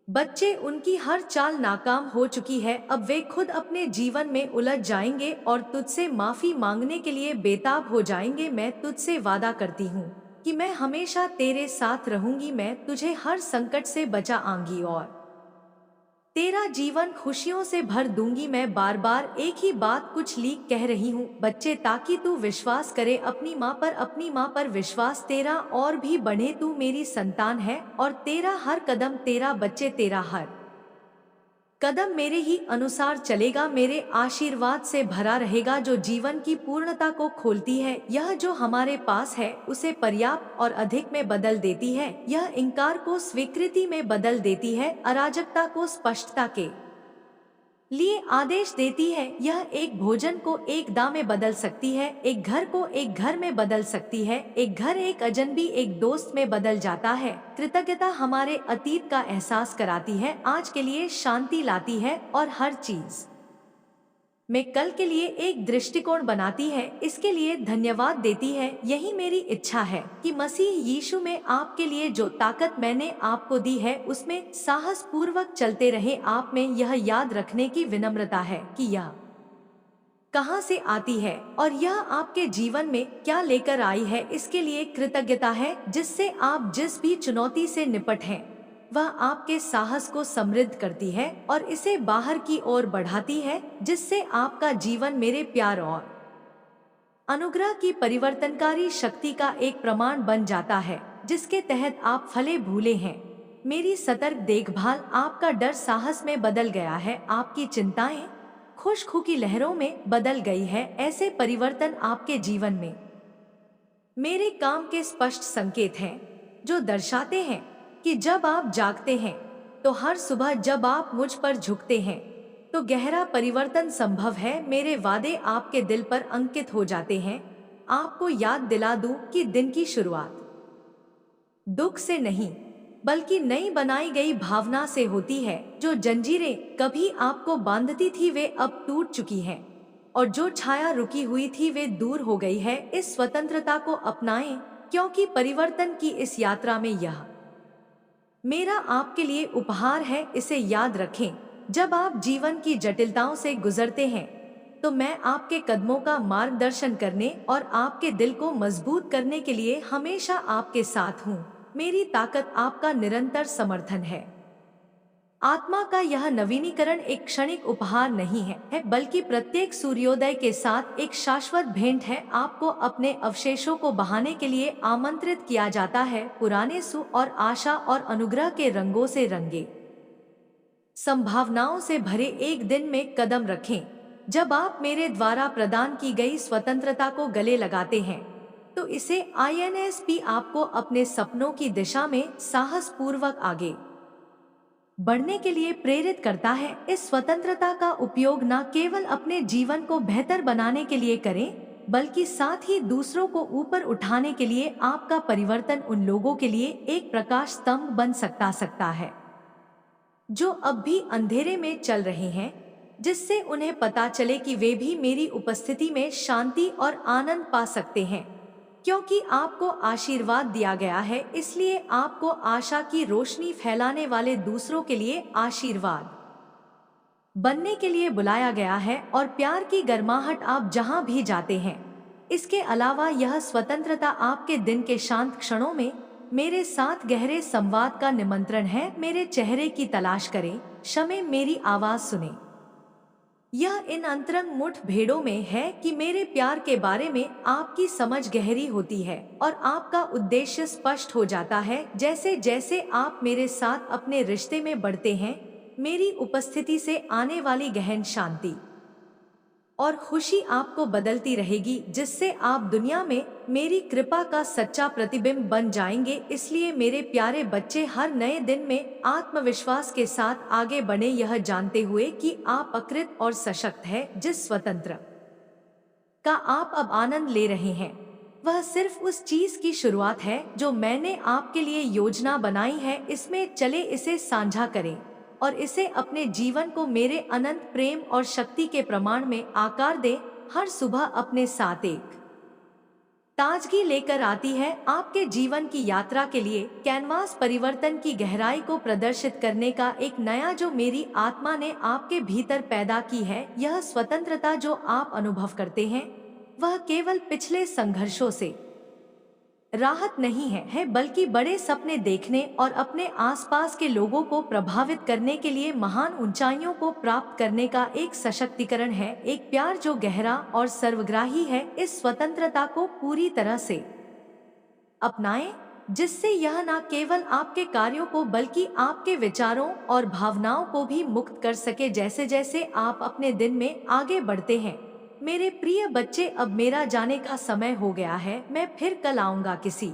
बच्चे उनकी हर चाल नाकाम हो चुकी है। अब वे खुद अपने जीवन में उलझ जाएंगे और तुझसे माफी मांगने के लिए बेताब हो जाएंगे। मैं तुझसे वादा करती हूँ कि मैं हमेशा तेरे साथ रहूंगी। मैं तुझे हर संकट से बचा आऊंगी और तेरा जीवन खुशियों से भर दूंगी। मैं बार बार एक ही बात कुछ लीक कह रही हूँ बच्चे, ताकि तू विश्वास करे अपनी माँ पर। अपनी माँ पर विश्वास तेरा और भी बढ़े। तू मेरी संतान है और तेरा हर कदम, तेरा बच्चे, तेरा हर कदम मेरे ही अनुसार चलेगा, मेरे आशीर्वाद से भरा रहेगा, जो जीवन की पूर्णता को खोलती है। यह जो हमारे पास है उसे पर्याप्त और अधिक में बदल देती है। यह इंकार को स्वीकृति में बदल देती है, अराजकता को स्पष्टता के लिए आदेश देती है। यह एक भोजन को एक दाम में बदल सकती है, एक घर को एक घर में बदल सकती है, एक घर एक अजनबी एक दोस्त में बदल जाता है। कृतज्ञता हमारे अतीत का एहसास कराती है, आज के लिए शांति लाती है और हर चीज में कल के लिए एक दृष्टिकोण बनाती है। इसके लिए धन्यवाद देती है। यही मेरी इच्छा है कि मसीह यीशु में आपके लिए जो ताकत मैंने आपको दी है उसमें साहस पूर्वक चलते रहे। आप में यह याद रखने की विनम्रता है कि यह कहाँ से आती है और यह आपके जीवन में क्या लेकर आई है। इसके लिए कृतज्ञता है जिससे आप जिस भी चुनौती से निपट हैं वह आपके साहस को समृद्ध करती है और इसे बाहर की ओर बढ़ाती है, जिससे आपका जीवन मेरे प्यार और अनुग्रह की परिवर्तनकारी शक्ति का एक प्रमाण बन जाता है, जिसके तहत आप फले भूले हैं। मेरी सतर्क देखभाल आपका डर साहस में बदल गया है, आपकी चिंताएं खुशखू की लहरों में बदल गई है। ऐसे परिवर्तन आपके जीवन में मेरे काम के स्पष्ट संकेत हैं जो दर्शाते हैं कि जब आप जागते हैं तो हर सुबह जब आप मुझ पर झुकते हैं तो गहरा परिवर्तन संभव है। मेरे वादे आपके दिल पर अंकित हो जाते हैं। आपको याद दिला दूं कि दिन की शुरुआत दुख से नहीं बल्कि नई बनाई गई भावना से होती है। जो जंजीरें कभी आपको बांधती थी वे अब टूट चुकी हैं। और जो छाया रुकी हुई थी वे दूर हो गई है। इस स्वतंत्रता को अपनाएं, क्योंकि परिवर्तन की इस यात्रा में यह मेरा आपके लिए उपहार है। इसे याद रखें, जब आप जीवन की जटिलताओं से गुजरते हैं तो मैं आपके कदमों का मार्गदर्शन करने और आपके दिल को मजबूत करने के लिए हमेशा आपके साथ हूँ। मेरी ताकत आपका निरंतर समर्थन है। आत्मा का यह नवीनीकरण एक क्षणिक उपहार नहीं है, बल्कि प्रत्येक सूर्योदय के साथ एक शाश्वत भेंट है। आपको अपने अवशेषों को बहाने के लिए आमंत्रित किया जाता है। पुराने सु और आशा और अनुग्रह के रंगों से रंगे संभावनाओं से भरे एक दिन में कदम रखें। जब आप मेरे द्वारा प्रदान की गई स्वतंत्रता को गले लगाते हैं तो इसे INSP आपको अपने सपनों की दिशा में साहस पूर्वक आगे बढ़ने के लिए प्रेरित करता है। इस स्वतंत्रता का उपयोग न केवल अपने जीवन को बेहतर बनाने के लिए करें, बल्कि साथ ही दूसरों को ऊपर उठाने के लिए। आपका परिवर्तन उन लोगों के लिए एक प्रकाश स्तंभ बन सकता है जो अब भी अंधेरे में चल रहे हैं, जिससे उन्हें पता चले कि वे भी मेरी उपस्थिति में शांति और आनंद पा सकते हैं। क्योंकि आपको आशीर्वाद दिया गया है, इसलिए आपको आशा की रोशनी फैलाने वाले दूसरों के लिए आशीर्वाद बनने के लिए बुलाया गया है और प्यार की गर्माहट आप जहां भी जाते हैं। इसके अलावा यह स्वतंत्रता आपके दिन के शांत क्षणों में मेरे साथ गहरे संवाद का निमंत्रण है। मेरे चेहरे की तलाश करें, क्षमे मेरी आवाज सुने। यह इन अंतरंग मुठभेड़ों में है कि मेरे प्यार के बारे में आपकी समझ गहरी होती है और आपका उद्देश्य स्पष्ट हो जाता है। जैसे जैसे आप मेरे साथ अपने रिश्ते में बढ़ते हैं, मेरी उपस्थिति से आने वाली गहन शांति और खुशी आपको बदलती रहेगी, जिससे आप दुनिया में मेरी कृपा का सच्चा प्रतिबिंब बन जाएंगे। इसलिए मेरे प्यारे बच्चे, हर नए दिन में आत्मविश्वास के साथ आगे बढ़े, यह जानते हुए कि आप अकृत और सशक्त हैं। जिस स्वतंत्र का आप अब आनंद ले रहे हैं, वह सिर्फ उस चीज की शुरुआत है जो मैंने आपके लिए योजना बनाई है। इसमें चले, इसे साझा करें और इसे अपने जीवन को मेरे अनंत प्रेम और शक्ति के प्रमाण में आकार दें। हर सुबह अपने साथ एक ताजगी लेकर आती है। आपके जीवन की यात्रा के लिए कैनवास परिवर्तन की गहराई को प्रदर्शित करने का एक नया जो मेरी आत्मा ने आपके भीतर पैदा की है। यह स्वतंत्रता जो आप अनुभव करते हैं, वह केवल पिछले संघर्षों से राहत नहीं है, बल्कि बड़े सपने देखने और अपने आसपास के लोगों को प्रभावित करने के लिए महान ऊंचाइयों को प्राप्त करने का एक सशक्तिकरण है। एक प्यार जो गहरा और सर्वग्राही है। इस स्वतंत्रता को पूरी तरह से अपनाएं, जिससे यह न केवल आपके कार्यों को बल्कि आपके विचारों और भावनाओं को भी मुक्त कर सके। जैसे जैसे आप अपने दिन में आगे बढ़ते हैं, मेरे प्रिय बच्चे, अब मेरा जाने का समय हो गया है। मैं फिर कल आऊंगा किसी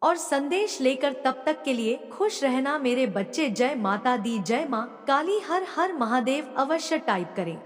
और संदेश लेकर। तब तक के लिए खुश रहना मेरे बच्चे। जय माता दी, जय मां काली, हर हर महादेव। अवश्य टाइप करें।